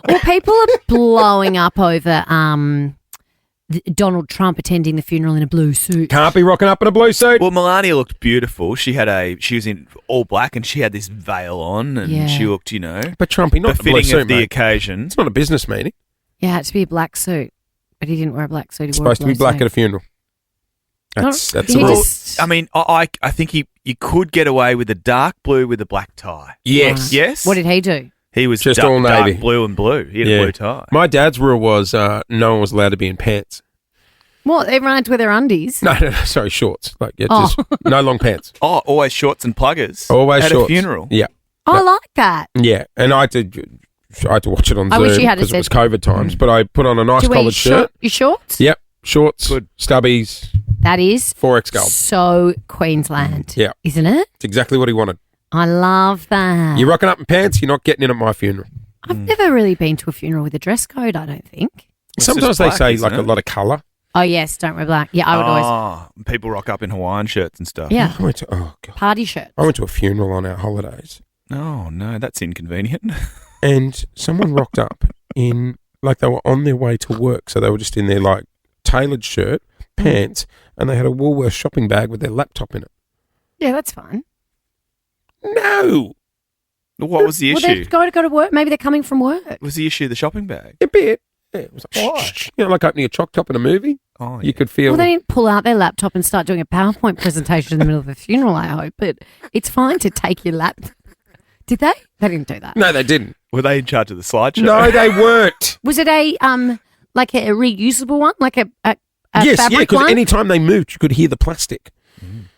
B: Well, people are blowing up over Donald Trump attending the funeral in a blue suit.
A: Can't be rocking up in a blue suit.
C: Well, Melania looked beautiful. She was in all black and she had this veil on and
B: Yeah.
C: she looked,
A: But Trumpy, not a blue
C: befitting
A: suit,
C: of the
A: mate.
C: occasion.
A: It's not a business meeting.
B: Yeah, it had to be a black suit, but he didn't wear a black suit. He
A: It's
B: wore a
A: supposed to be
B: blue
A: black
B: suit.
A: at a funeral. That's
B: He
A: the rule.
B: just-
C: I mean, I think you could get away with a dark blue with a black tie.
A: Yes.
C: Yes?
B: What did he do?
C: He was
A: Just
C: dark,
A: all navy.
C: dark blue and blue. He had a blue tie.
A: My dad's rule was no one was allowed to be in pants.
B: What? Everyone had to wear their undies.
A: No, sorry, shorts. Like, yeah,
B: Oh.
A: just no long pants.
C: Oh, always shorts and pluggers.
A: Always
C: at
A: shorts.
C: a funeral.
A: Yeah,
B: I like that.
A: yeah. And I had to watch it on
B: I
A: Zoom
B: wish you had
A: because it
B: said-
A: was COVID times. But I put on a nice
B: Do you wear
A: collared shirt.
B: your shorts?
A: Yep, shorts,
C: Good.
A: stubbies,
B: That is
A: 4X gold.
B: so Queensland.
A: Yeah.
B: Isn't it?
A: It's exactly what he wanted.
B: I love that.
A: You're rocking up in pants. You're not getting in at my funeral.
B: I've never really been to a funeral with a dress code, I don't think.
C: It's
A: Sometimes
C: just
A: they
C: black,
A: say
C: isn't
A: like a
C: it?
A: lot of colour.
B: Oh, yes, don't wear black. Yeah, I would always.
C: People rock up in Hawaiian shirts and stuff.
B: Yeah,
A: I went to
B: party shirts.
A: I went to a funeral on our holidays,
C: Oh, no, that's inconvenient.
A: and someone rocked up in like they were on their way to work, so they were just in their like tailored shirt, pants, and they had a Woolworths shopping bag with their laptop in it.
B: Yeah, that's fine.
A: No,
C: What was the
B: Well,
C: issue?
B: they go to work. Maybe they're coming from work.
C: Was the issue the shopping bag?
A: A bit. Yeah, it was like, you know, like opening a choc top in a movie.
C: Oh,
A: You could feel.
B: Well, they didn't pull out their laptop and start doing a PowerPoint presentation in the middle of a funeral, I hope. But it's fine to take your laptop. Did they? They didn't do that.
A: No, they didn't.
C: Were they in charge of the slideshow?
A: No, they weren't.
B: Was it a like a reusable one, like a
A: Yes,
B: fabric
A: yeah, because
B: one?
A: any time they moved, you could hear the plastic.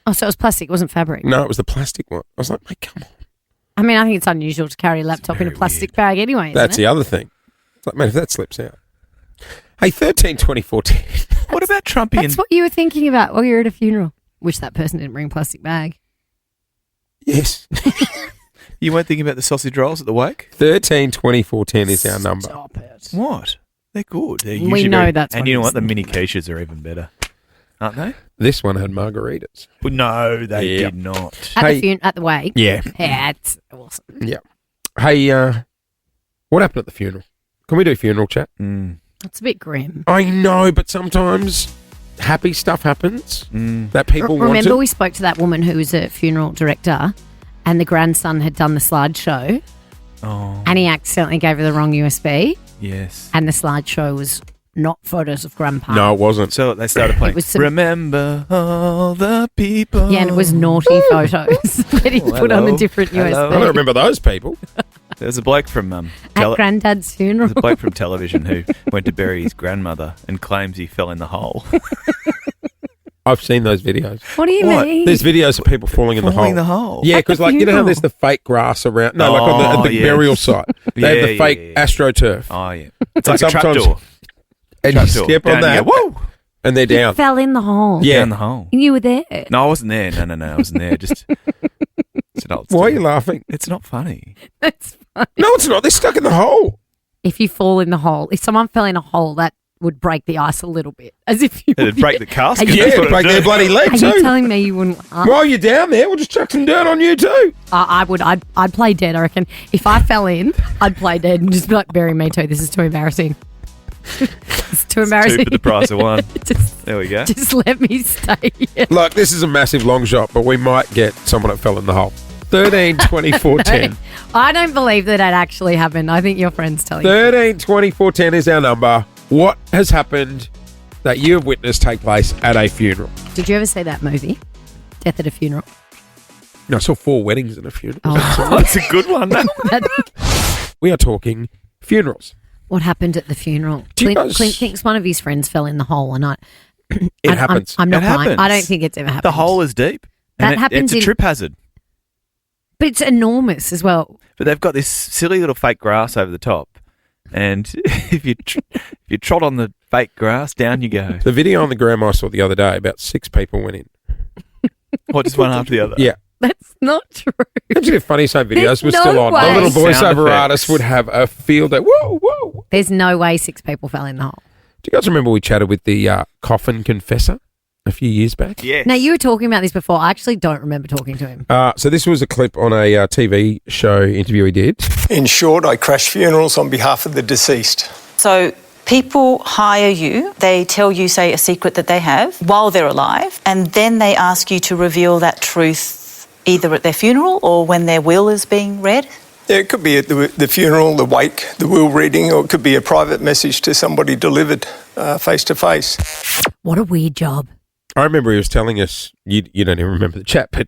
B: Oh, so it was plastic. It wasn't fabric.
A: No, it was the plastic one. I was like, mate, come on.
B: I mean, I think it's unusual to carry a laptop in a plastic bag anyway. Isn't
A: That's
B: it?
A: the other thing. It's like, man, if that slips out. Hey, 13, 24, 10.
C: What about Trumpy
B: That's what you were thinking about while you were at a funeral. Wish that person didn't bring a plastic bag.
A: Yes.
C: You weren't thinking about the sausage rolls at the wake?
A: 13, 24, 10 is our number.
B: Stop it.
C: What? They're good. They're
B: We
C: usually
B: know
C: very-
B: that's
C: And
B: what
C: you know
B: it
C: what?
B: is.
C: The mini quiches are even better, aren't they?
A: This one had margaritas.
C: Well, no, they
A: Yeah.
C: did not.
B: At the wake.
A: Yeah.
B: Yeah, it's awesome.
A: Yeah. Hey, what happened at the funeral? Can we do funeral chat?
B: It's a bit grim.
A: I know, but sometimes happy stuff happens that people want
B: Remember,
A: to.
B: we spoke to that woman who was a funeral director, and the grandson had done the slideshow,
C: Oh,
B: and he accidentally gave her the wrong USB,
C: yes.
B: and the slideshow was not photos of Grandpa.
A: No, it wasn't.
C: So they started playing.
B: It was some-
C: Remember all the people.
B: Yeah, and it was naughty photos that he put on a
C: hello.
B: different
C: Hello.
B: USB.
A: I don't remember those people.
C: There was a bloke from
B: At Granddad's funeral.
C: there's a bloke from television who went to bury his grandmother and claims he fell in the hole.
A: I've seen those videos.
B: What do you
C: What?
B: mean?
A: There's videos of people falling in the hole.
C: Falling the hole.
A: Yeah,
B: At the
A: because like you know how
B: funeral.
A: there's the fake grass around. No, like on
C: Oh,
A: the
C: yes.
A: burial site. They have the
C: Yeah,
A: fake
C: yeah.
A: astroturf,
C: Oh yeah, it's
A: And
C: like a
A: sometimes-
C: trapdoor.
A: and you
C: Trapdoor.
A: step on
C: Down
A: that,
C: you go, whoa,
A: and they're
B: He
A: down.
B: fell in the hole.
A: Yeah.
C: down the hole.
B: You were there.
C: No, I wasn't there. No, I wasn't there. Just it's an old
A: Why are
C: story.
A: you laughing?
C: It's not funny.
B: That's fine.
A: No, it's not. They're stuck in the hole.
B: If you fall in the hole, if someone fell in a hole, that would break the ice a little bit. As if you
C: It'd break the casket.
B: Are you-
C: That's
A: Yeah,
C: what it'd
A: break
C: do.
A: their bloody
B: Are
A: leg
B: you
A: too.
B: telling me you wouldn't laugh?
A: While you're down there, we'll just chuck some dirt on you too.
B: I would. I'd play dead. I reckon. If I fell in, I'd play dead and just be like, bury me too. This is too embarrassing. It's too embarrassing.
C: Two for the price of one.
B: just,
C: There we go.
B: just let me stay here.
A: Look, this is a massive long shot, but we might get someone that fell in the hole. 13, 24, 10.
B: I don't believe that actually happened. I think your friend's telling you.
A: 13, 24, 10 is our number. What has happened that you have witnessed take place at a funeral?
B: Did you ever see that movie, Death at a Funeral?
A: No, I saw 4 weddings and a funeral.
B: Oh.
C: That's a good one.
A: We are talking funerals.
B: What happened at the funeral?
A: Do you
B: Clint,
A: guys-
B: Clint thinks one of his friends fell in the hole, and
A: It happens.
B: I'm not
C: It
B: buying.
C: happens.
B: I don't think it's ever happened.
C: The hole is deep.
B: That
C: And
B: happens
C: It's a
B: in-
C: trip hazard.
B: but it's enormous as well.
C: But they've got this silly little fake grass over the top, and if you trot on the fake grass, down you go.
A: The video on the gram I saw the other day, about 6 people went in.
C: What, just one after the other?
A: Yeah.
B: That's not true.
A: Imagine if Funny Side
B: There's
A: videos were
B: no
A: still on.
B: way.
A: The little
C: Sound
A: voiceover
C: effects.
A: artist would have a field day. Whoa, whoa.
B: There's no way 6 people fell in the hole.
A: Do you guys remember we chatted with the coffin confessor a few years back?
C: Yes.
B: Now, you were talking about this before. I actually don't remember talking to him.
A: So this was a clip on a TV show interview he did.
H: In short, I crash funerals on behalf of the deceased.
I: So people hire you, they tell you, say, a secret that they have while they're alive, and then they ask you to reveal that truth either at their funeral or when their will is being read.
H: Yeah, it could be at the funeral, the wake, the will reading, or it could be a private message to somebody delivered face to face.
B: What a weird job.
A: I remember he was telling us, you don't even remember the chat, but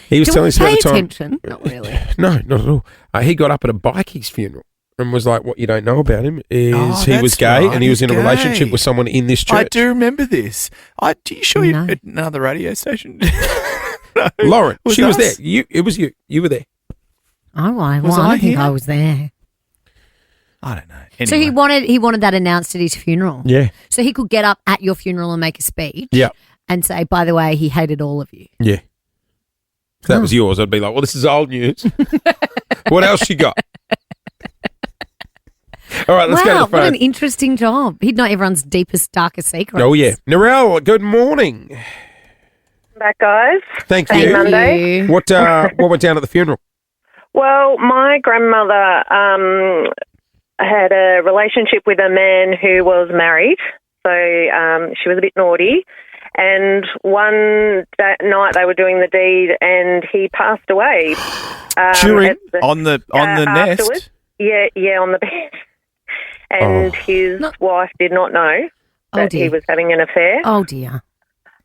A: he was
B: Do
A: telling
B: we
A: us about
B: pay
A: the time.
B: attention? Not really.
A: No, not at all. He got up at a bikie's funeral and was like, what you don't know about him is
C: Oh,
A: he was
C: that's
A: gay
C: right,
A: and he was
C: he's
A: in a relationship
C: gay.
A: with someone in this
C: I
A: church.
C: do remember this. Are you sure
B: No.
C: you're at another radio station? No.
A: Lauren, she was
C: us?
A: there. It was you. You were there.
B: Oh, well,
C: Was
B: I
C: I
B: don't think
C: here?
B: I was there.
C: I don't know.
B: So he
C: Anyway.
B: wanted that announced at his funeral.
A: Yeah.
B: So he could get up at your funeral and make a speech.
A: Yeah.
B: And say, by the way, he hated all of you.
A: Yeah. If that was yours, I'd be like, well, this is old news. What else you got? All right, let's go to
B: Wow,
A: the
B: what
A: phone.
B: an interesting job. He'd know everyone's deepest, darkest secrets.
A: Oh, yeah. Narelle, good morning.
E: Back, guys.
A: Thank
E: Happy
A: you.
E: Monday.
A: What went down at the funeral?
E: Well, my grandmother had a relationship with a man who was married, so she was a bit naughty. And one night they were doing the deed, and he passed away.
C: On the nest?
E: Afterwards. Yeah, on the bed. And his wife did not know that he was having an affair.
B: Oh, dear.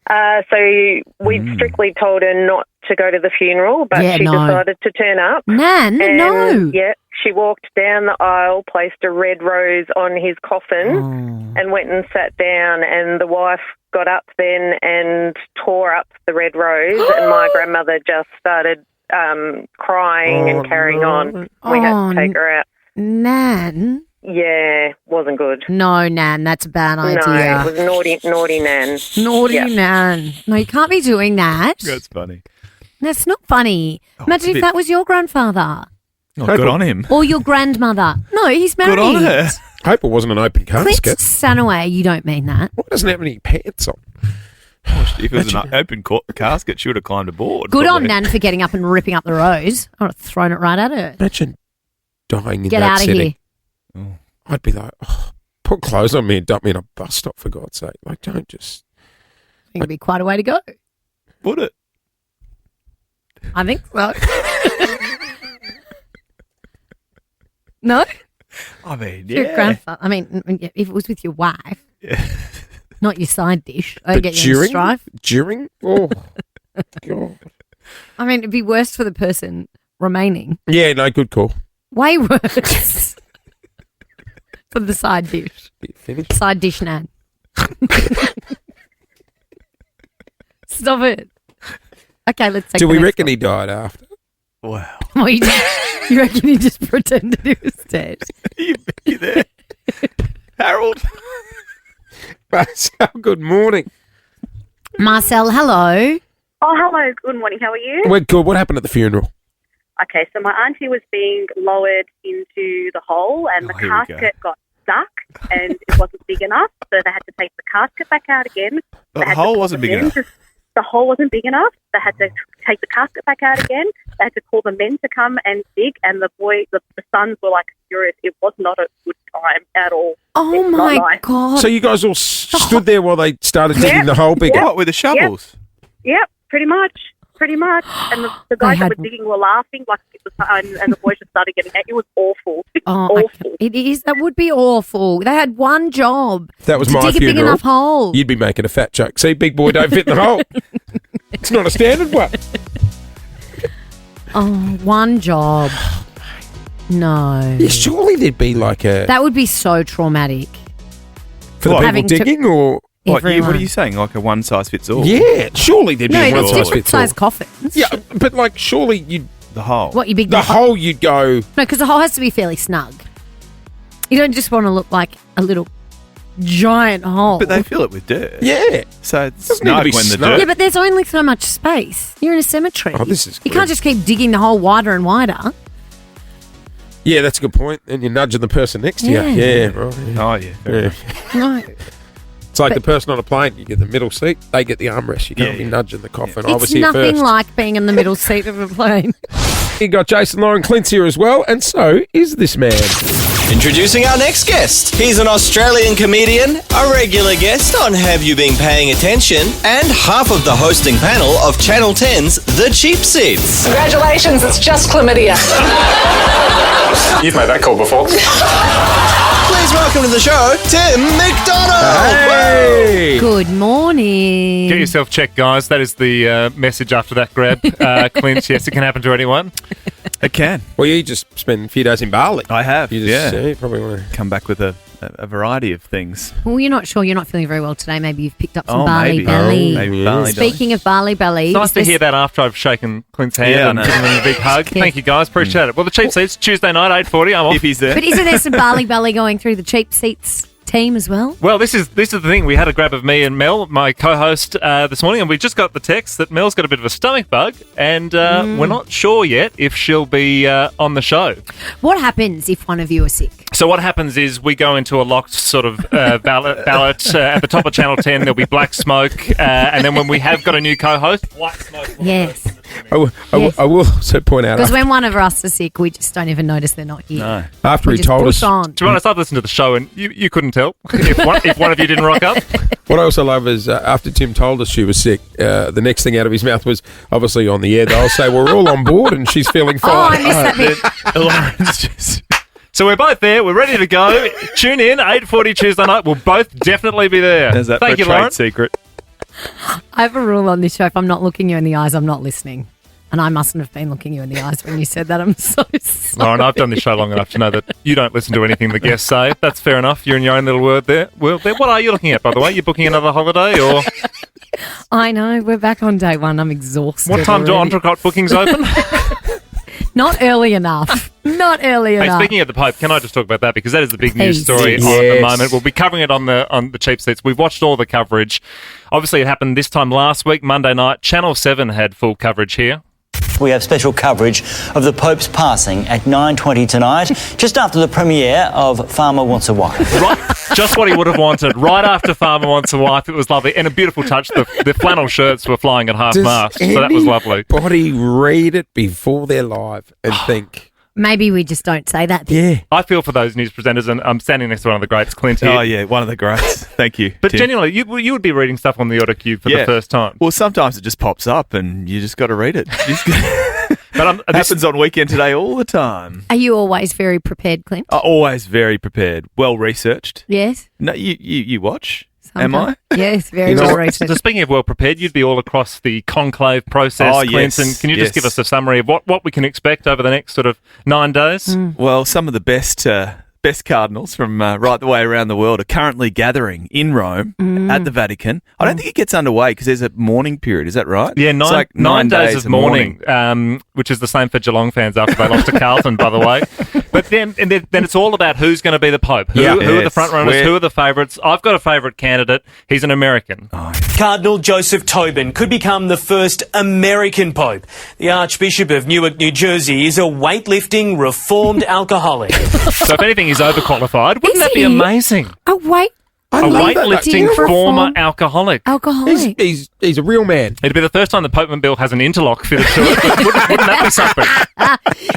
E: So we strictly told her not to go to the funeral, but she decided to turn up.
B: Nan, no.
E: Yeah, she walked down the aisle, placed a red rose on his coffin, and went and sat down. And the wife got up then and tore up the red rose, and my grandmother just started crying and carrying on. We had to take her out.
B: Nan?
E: Yeah, wasn't good.
B: No, Nan, that's a bad idea.
E: No, it was naughty Nan.
B: Naughty Nan. No, you can't be doing that.
C: That's funny.
B: That's not funny. Imagine if that was your grandfather.
C: Oh, good on him.
B: Or your grandmother. No, he's married.
C: Good on her.
A: Hope it wasn't an open casket.
B: Clint Sanaway, you don't mean that.
A: Why doesn't have any pants on?
C: If it was an open casket, she would have climbed aboard.
B: Good
C: probably.
B: on Nan for getting up and ripping up the rose. I would have thrown it right at her.
A: Imagine dying in
B: Get
A: that
B: out of
A: setting.
B: here.
C: Oh.
A: I'd be like, put clothes on me and dump me in a bus stop, for God's sake. Like, don't just...
B: I think it'd be quite a way to go.
C: Would it?
B: I think so. No?
C: I mean,
B: Your grandfather. I mean, if it was with your wife, not your side dish, I'd get you in strife.
A: During? Oh, God.
B: I mean, it'd be worse for the person remaining.
A: Yeah, no, good call.
B: Way worse for the side dish.
A: Finished?
B: Side dish Nan. Stop it. Okay, let's take
A: Do
B: the
A: we
B: next
A: reckon
B: one.
A: he died after?
C: Wow.
B: Oh, you reckon he just pretended he was dead?
C: You there? Harold?
A: Marcel, good morning.
B: Marcel, hello.
J: Oh, hello. Good morning. How are you?
A: We're good. What happened at the funeral?
J: Okay, so my auntie was being lowered into the hole and the
C: here we go.
J: casket got stuck and it wasn't big enough, so they had to take the casket back out again.
C: The hole wasn't big enough.
J: The hole wasn't big enough. They had to take the casket back out again. They had to call the men to come and dig, and the sons were like furious. It was not a good time at all.
B: Oh,
J: It's not
B: my
J: nice.
B: God.
A: So you guys all stood there while they started digging the hole bigger?
C: What, with the shovels?
J: Yep, pretty much. And the guys
B: had-
J: that were digging were laughing, like it was, and the boys just started getting out. It was awful.
B: Oh,
J: awful.
B: it is. That would be awful. They had one job.
A: If that was
B: to
A: my
B: dig a big
A: funeral,
B: enough hole.
A: you'd be making a fat joke. See, big boy don't fit in the hole. It's not a standard one.
B: Oh, one job. No.
A: Yeah, surely there'd be like a...
B: That would be so traumatic.
A: for the
B: Having
A: people
B: to-
A: digging or...
C: What are
B: Everyone.
C: you saying? Like a one size fits all?
A: Yeah, surely there'd be
B: No,
A: a one
B: it's
A: size
B: different
A: fits all.
B: size coffins.
A: Yeah, but like surely you'd...
C: The hole.
B: What, you big...
A: The hole you'd go...
B: No, because the hole has to be fairly snug. You don't just want to look like a little giant hole.
C: But they fill it with dirt.
A: Yeah.
C: So it's
A: Doesn't need to
C: snug
A: be
C: when the
A: snug.
C: dirt.
B: Yeah, but there's only so much space. You're in a cemetery.
A: Oh, this is
B: You
A: grim.
B: can't just keep digging the hole wider and wider.
A: Yeah, that's a good point. And you're nudging the person next to
B: Yeah.
A: you. Yeah, right. Yeah.
C: Oh, yeah. Fair
A: Yeah.
C: enough.
B: No.
A: It's like the person on a plane. You get the middle seat, they get the armrest. You can't be nudging the coffin. I was
B: It's
A: here
B: nothing
A: first.
B: like being in the middle seat of a plane.
A: You got Jason, Lauren, Clint's here as well, and so is this man.
K: Introducing our next guest. He's an Australian comedian, a regular guest on Have You Been Paying Attention, and half of the hosting panel of Channel 10's The Cheap Seats.
L: Congratulations, it's just chlamydia.
K: You've made that call before. Please welcome to the show, Tim McDonald.
A: Hey!
B: Good morning.
M: Get yourself checked, guys. That is the message after that grab. Clint, yes, it can happen to anyone.
C: It can.
A: Well, you just spent a few days in Bali.
C: I have.
A: You just, you probably want to
C: come back with a variety of things.
B: Well, you're not sure. You're not feeling very well today. Maybe you've picked up some
C: Oh,
B: Bali
C: maybe.
B: belly.
C: Oh, maybe Bali belly.
B: Speaking of Bali belly,
M: It's nice
B: is
M: to
B: this-
M: hear that after I've shaken Clint's hand
C: Yeah, I
M: and
C: know.
M: given him a big hug. Thank you, guys. Appreciate it. Well, the cheap seats, Tuesday night, 8:40. I'm off.
C: If he's there.
B: But isn't there some Bali belly going through the cheap seats team as well?
M: Well, this is the thing. We had a grab of me and Mel, my co-host, this morning, and we just got the text that Mel's got a bit of a stomach bug, and we're not sure yet if she'll be on the show.
B: What happens if one of you are sick?
M: So what happens is we go into a locked sort of ballot at the top of Channel 10. There'll be black smoke, and then when we have got a new co-host, white smoke.
B: Yes.
A: I will also point out
B: Because when one of us is sick, we just don't even notice they're not here.
C: No.
A: after
B: We
A: he
B: just
A: told
B: push
A: us,
B: on.
M: To be honest, I've listened to the show, and you couldn't tell if one of you didn't rock up.
A: What I also love is after Tim told us she was sick, the next thing out of his mouth was obviously on the air. They'll say we're all on board and she's feeling fine.
B: Oh, I missed that bit.
C: Lauren's just...
M: So we're both there. We're ready to go. Tune in, 8:40 Tuesday night. We'll both definitely be there.
C: There's that
M: Thank you,
C: trade
M: Lauren.
C: secret.
B: I have a rule on this show. If I'm not looking you in the eyes, I'm not listening. And I mustn't have been looking you in the eyes when you said that. I'm so sorry.
M: Lauren, I've done this show long enough to know that you don't listen to anything the guests say. That's fair enough. You're in your own little world there. What are you looking at, by the way? You booking another holiday or...
B: I know. We're back on day one. I'm exhausted.
M: What time do
B: already.
M: Entrecôte bookings open?
B: Not early enough. Not early
M: Hey,
B: enough.
M: speaking of the Pope, can I just talk about that? Because that is the big news
B: Please.
M: story on at
A: Yes.
M: the moment. We'll be covering it on the cheap seats. We've watched all the coverage. Obviously, it happened this time last week, Monday night. Channel 7 had full coverage here.
N: We have special coverage of the Pope's passing at 9:20 tonight, just after the premiere of Farmer Wants a Wife.
M: Right, just what he would have wanted. Right after Farmer Wants a Wife, it was lovely. And a beautiful touch. The flannel shirts were flying at half-mast, so that was lovely.
A: Anybody read it before they're live and think...
B: Maybe we just don't say that.
A: Yeah.
M: I feel for those news presenters, and I'm standing next to one of the greats, Clint here.
C: Oh, yeah, one of the greats. Thank you.
M: But
C: Tim.
M: genuinely, you would be reading stuff on the autocue for the first time.
C: Well, sometimes it just pops up and you just got to read it.
M: But
C: it happens on Weekend Today all the time.
B: Are you always very prepared, Clint?
C: Always very prepared, well researched.
B: Yes.
C: No, you watch. Am I?
B: Yes, very well researched.
M: So speaking of well prepared, you'd be all across the conclave process,
C: Oh,
M: Clint.
C: yes,
M: And can you just
C: yes.
M: give us a summary of what we can expect over the next sort of 9 days?
C: Well, some of the best cardinals from right the way around the world are currently gathering in Rome at the Vatican. I don't think it gets underway because there's a mourning period. Is that right?
M: Yeah,
C: It's like
M: nine days of mourning, which is the same for Geelong fans after they lost to Carlton, by the way. But then it's all about who's going to be the Pope. Who are the front runners? Who are the favourites? I've got a favourite candidate. He's an American.
O: Cardinal Joseph Tobin could become the first American Pope. The Archbishop of Newark, New Jersey is a weightlifting reformed alcoholic.
M: So if anything, he's overqualified. Wouldn't that be amazing?
B: A
M: weightlifting former alcoholic.
B: Alcoholic.
A: He's a real man.
M: It'd be the first time the Pope Bill has an interlock fitted to it. But wouldn't that be something?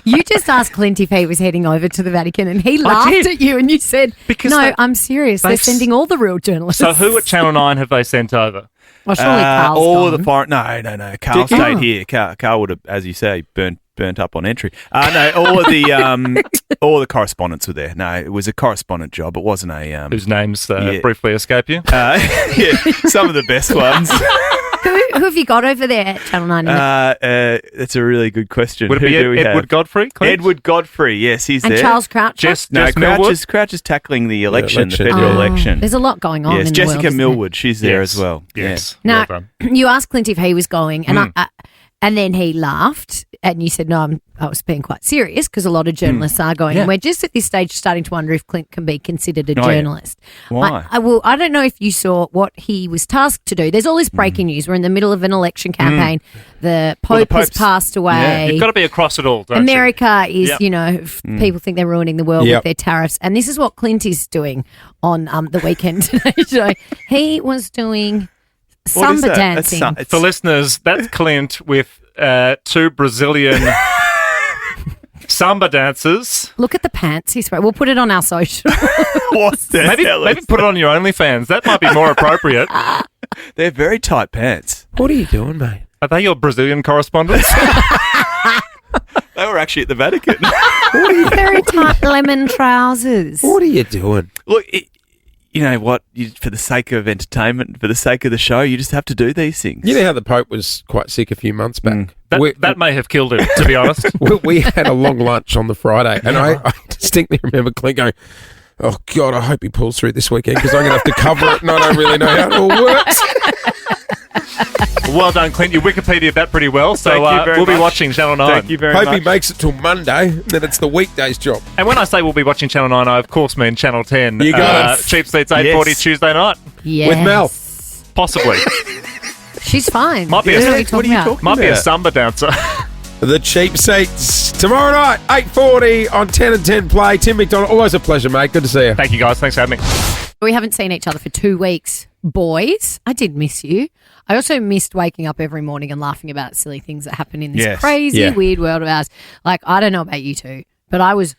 B: You just asked Clint if he was heading over to the Vatican and he laughed
M: did.
B: at you and you said, no, I'm serious. They're
M: they've-
B: sending all the real journalists.
M: So who at Channel 9 have they sent over?
B: Well, surely Carl's
C: all
B: gone.
C: the foreign. No. Carl
B: Did-
C: stayed
B: Oh.
C: here. Carl would have, as you say, burnt up on entry. No, all of the all the correspondents were there. No, it was a correspondent job. It wasn't a
M: whose names briefly escape you.
C: Yeah, some of the best ones.
B: Who have you got over there at Channel 9?
C: That's a really good question.
M: Would it
C: Who
M: be
C: do we
M: Edward
C: have?
M: Godfrey? Clint?
C: Edward Godfrey, yes, he's
B: And
C: there.
B: Charles Croucher?
C: No,
M: Jess Millwood?
C: Crouch is tackling the election, the
A: election.
C: federal
B: Oh,
C: election.
B: There's a lot going on
C: Yes,
B: in the
C: Jessica
B: world, isn't there?
C: Millwood, she's there as well.
M: Yes.
B: Now,
M: Well done.
B: you asked Clint if he was going, and and then he laughed, and you said, no, I was being quite serious because a lot of journalists are going.
C: Yeah.
B: And we're just at this stage starting to wonder if Clint can be considered a
C: Oh, yeah.
B: journalist.
C: Why?
B: I don't know if you saw what he was tasked to do. There's all this breaking news. We're in the middle of an election campaign. The Pope has
C: Pope's-
B: passed away.
M: You've got to be across it all, don't
B: America is,
M: Yep.
B: people think they're ruining the world
A: Yep.
B: with their tariffs. And this is what Clint is doing on the weekend today. So he was doing
C: What is
B: samba
C: that?
B: dancing.
C: It's
M: For listeners, that's Clint with two Brazilian samba dancers.
B: Look at the pants he's wearing. We'll put it on our social.
C: What the
M: Maybe
C: hell is
M: put it on your OnlyFans. That might be more appropriate.
C: They're very tight pants.
A: What are you doing, mate?
M: Are they your Brazilian correspondents?
C: They were actually at the Vatican.
B: Very tight lemon trousers.
A: What are you doing?
C: Look, you know what? For the sake of entertainment, for the sake of the show, you just have to do these things.
A: You know how the Pope was quite sick a few months back?
M: That may have killed him, to be honest.
A: We had a long lunch on the Friday, and I distinctly remember Clint going, oh, God, I hope he pulls through this weekend because I'm going to have to cover it, and I don't really know how it all works.
M: Well done, Clint. You Wikipedia that pretty well. So
C: Thank you very
M: we'll be
C: much.
M: watching Channel 9.
C: Thank you very
A: Hope
C: much.
A: he makes it till Monday, then it's the weekday's job.
M: And when I say we'll be watching Channel 9, I of course mean Channel 10.
A: You got it.
M: Cheap Seats 8:40
C: Yes.
M: Tuesday night.
B: Yes.
A: With Mel.
M: Possibly.
B: She's fine.
M: Might be
B: What
M: a,
B: are we talking about?
M: might be a
C: about?
M: samba dancer.
A: The Cheap Seats tomorrow night, 8:40 on 10 and 10 Play. Tim McDonald, always a pleasure, mate. Good to see you.
M: Thank you, guys. Thanks for having me.
B: We haven't seen each other for 2 weeks. Boys, I did miss you. I also missed waking up every morning and laughing about silly things that happen in this
C: Yes.
B: crazy,
A: Yeah.
B: weird world of ours. Like, I don't know about you two, but I was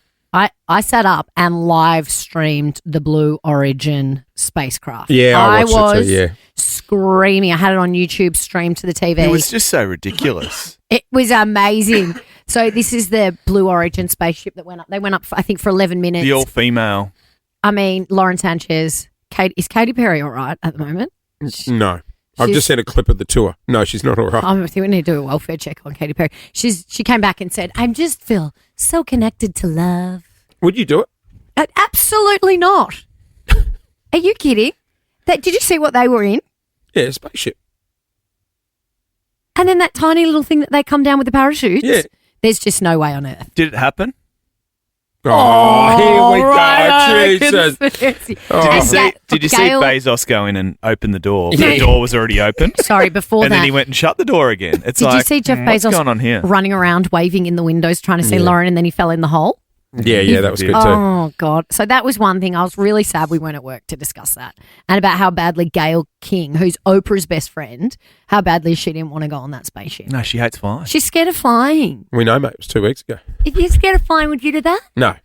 B: I sat up and live streamed the Blue Origin spacecraft.
A: Yeah, I watched
B: was
A: it too, yeah.
B: screaming. I had it on YouTube, streamed to the TV.
C: It was just so ridiculous.
B: It was amazing. So this is the Blue Origin spaceship that went up. They went up, I think, for 11 minutes.
C: The all-female.
B: I mean, Lauren Sanchez. Is Katy Perry all right at the moment?
A: No. I've just seen a clip of the tour. No, she's not all right.
B: I think we need to do a welfare check on Katy Perry. She came back and said, I just feel so connected to love.
A: Would you do it?
B: Absolutely not. Are you kidding? Did you see what they were in?
A: Yeah, a spaceship.
B: And then that tiny little thing that they come down with the parachutes?
A: Yeah.
B: There's just no way on earth.
C: Did it happen?
A: Oh, here we
B: right,
A: go. Jesus.
C: Did you see
B: Gail-
C: Bezos go in and open the door?
B: Yeah.
C: The door was already open.
B: Sorry, before
C: and
B: that.
C: then he went and shut the door again. It's
B: Did
C: like,
B: you see Jeff
C: what's
B: Bezos
C: going on here?
B: running around waving in the windows trying to see
A: Yeah.
B: Lauren, and then he fell in the hole?
A: Yeah, that was good too.
B: Oh, God. So that was one thing. I was really sad we weren't at work to discuss that. And about how badly Gail King, who's Oprah's best friend, how badly she didn't want to go on that spaceship.
C: No, she hates flying.
B: She's scared of flying.
A: We know, mate. It was 2 weeks ago.
B: If you're scared of flying, would you do that?
A: No.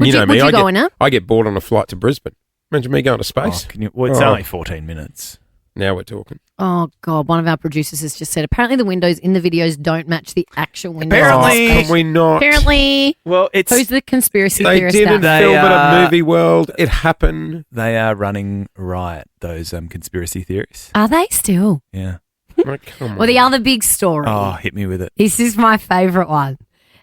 B: Would you
A: know me.
B: go in it?
A: I get bored on a flight to Brisbane. Imagine me going to space.
C: It's only 14 minutes.
A: Now we're talking.
B: Oh, God. One of our producers has just said, apparently the windows in the videos don't match the actual windows.
C: Apparently.
A: Can we not?
B: Apparently.
C: Well, it's...
B: Who's the conspiracy
A: They
B: theorist?
A: didn't
B: out?
A: film it at Movie World. It happened.
C: They are running riot, those conspiracy theories.
B: Are they still?
C: Yeah.
A: Like, come on.
B: Well, the other big story.
C: Oh, hit me with it.
B: This is my favourite one.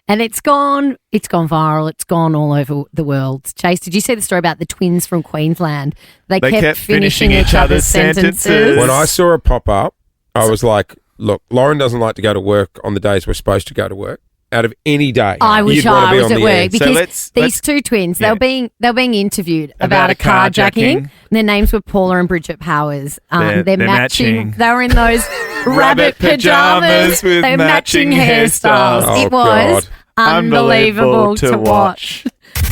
B: And it's gone viral. It's gone all over the world. Chase, did you see the story about the twins from Queensland? They kept finishing each other's sentences.
A: When I saw it pop up, I was like, look, Lauren doesn't like to go to work on the days we're supposed to go to work. Out of any day,
B: I wish
A: you'd want to
B: I
A: be
B: was
A: on
B: at
A: the
B: work
A: air.
B: because these two twins, they were being interviewed about a carjacking. And their names were Paula and Bridget Powers. They're matching. They were in those rabbit pajamas
C: with
B: they're matching hairstyles.
A: Oh,
B: It was unbelievable to watch.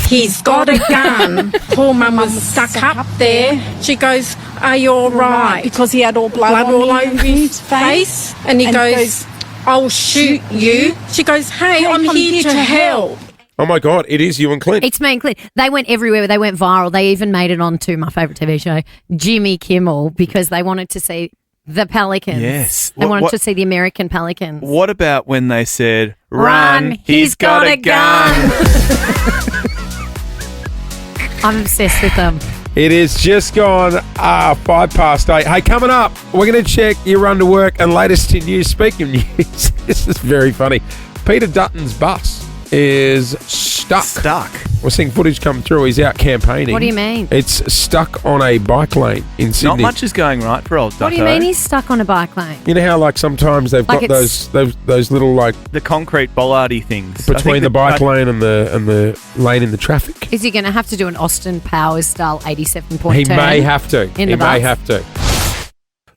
P: He's got a gun. Poor mum was stuck up there. She goes, are you all right? Because he had all blood all over his face. And he goes, I'll shoot you. She goes, hey, I'm here to help.
A: Oh my God, it is you and Clint.
B: It's me and Clint. They went everywhere. They went viral. They even made it onto my favourite TV show, Jimmy Kimmel, because they wanted to see the Pelicans.
C: Yes.
B: They wanted to see the American Pelicans.
C: What about when they said,
B: Run, he's got a gun. I'm obsessed with them.
A: It is just gone 8:05. Hey, coming up, we're going to check your run to work and latest in news. Speaking of news, this is very funny. Peter Dutton's bus is stuck. We're seeing footage come through. He's out campaigning.
B: What do you mean?
A: It's stuck on a bike lane in Sydney.
C: Not much is going right for old Dutto.
B: What do you mean he's stuck on a bike lane?
A: You know how like sometimes they've
B: Like
A: got those little like
C: the concrete bollardy things
A: between the bike lane and the lane in the traffic.
B: Is he going to have to do an Austin Powers style 87-point
A: He
B: turn?
A: may have to.
B: In
A: He
B: the
A: may
B: bus?
A: have to.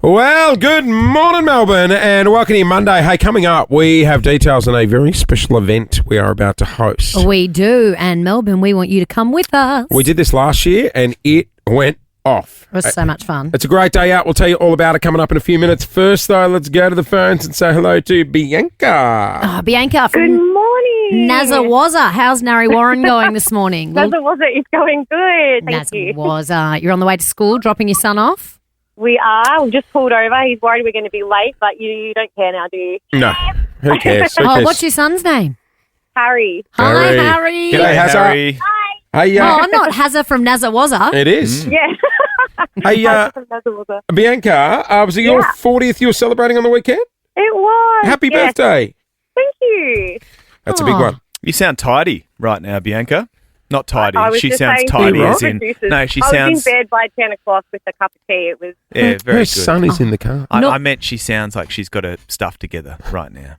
A: Well, good morning, Melbourne, and welcome to your Monday. Hey, coming up, we have details on a very special event we are about to host.
B: We do, and Melbourne, we want you to come with us.
A: We did this last year, and it went off.
B: It was so much fun.
A: It's a great day out. We'll tell you all about it coming up in a few minutes. First, though, let's go to the phones and say hello to Bianca.
B: Oh, Bianca from
E: Good morning.
B: Nazawazza. How's Nari Warren going this morning?
E: Nazawazza is going good. Thank you.
B: Nazawazza. You're on the way to school, dropping your son off?
E: We are. We just pulled over. He's worried we're going to be late, but you don't care now, do you?
A: No. Who cares? Who
B: Oh,
A: cares?
B: what's your son's name?
E: Harry.
B: Hi, Harry.
A: G'day, Hazza.
C: Harry.
A: Hey,
B: Oh, not Hazza from Nazawazza.
A: It is.
E: Yeah.
A: Hey,
E: Nazawazza.
A: Bianca, was it your 40th you were celebrating on the weekend?
E: It was.
A: Happy
E: yes.
A: birthday.
E: Thank you.
A: That's a big one.
C: You sound tidy right now, Bianca. Not tidy.
E: I was
C: She
E: just
C: sounds
E: saying to
C: tidy
E: the
C: as in...
E: producers,
C: No, she
E: I
C: sounds...
E: was in bed by 10 o'clock with a cup of tea. It was...
C: Yeah, very
A: Her
C: good.
A: son is in the car.
C: I meant she sounds like she's got her stuff together right now.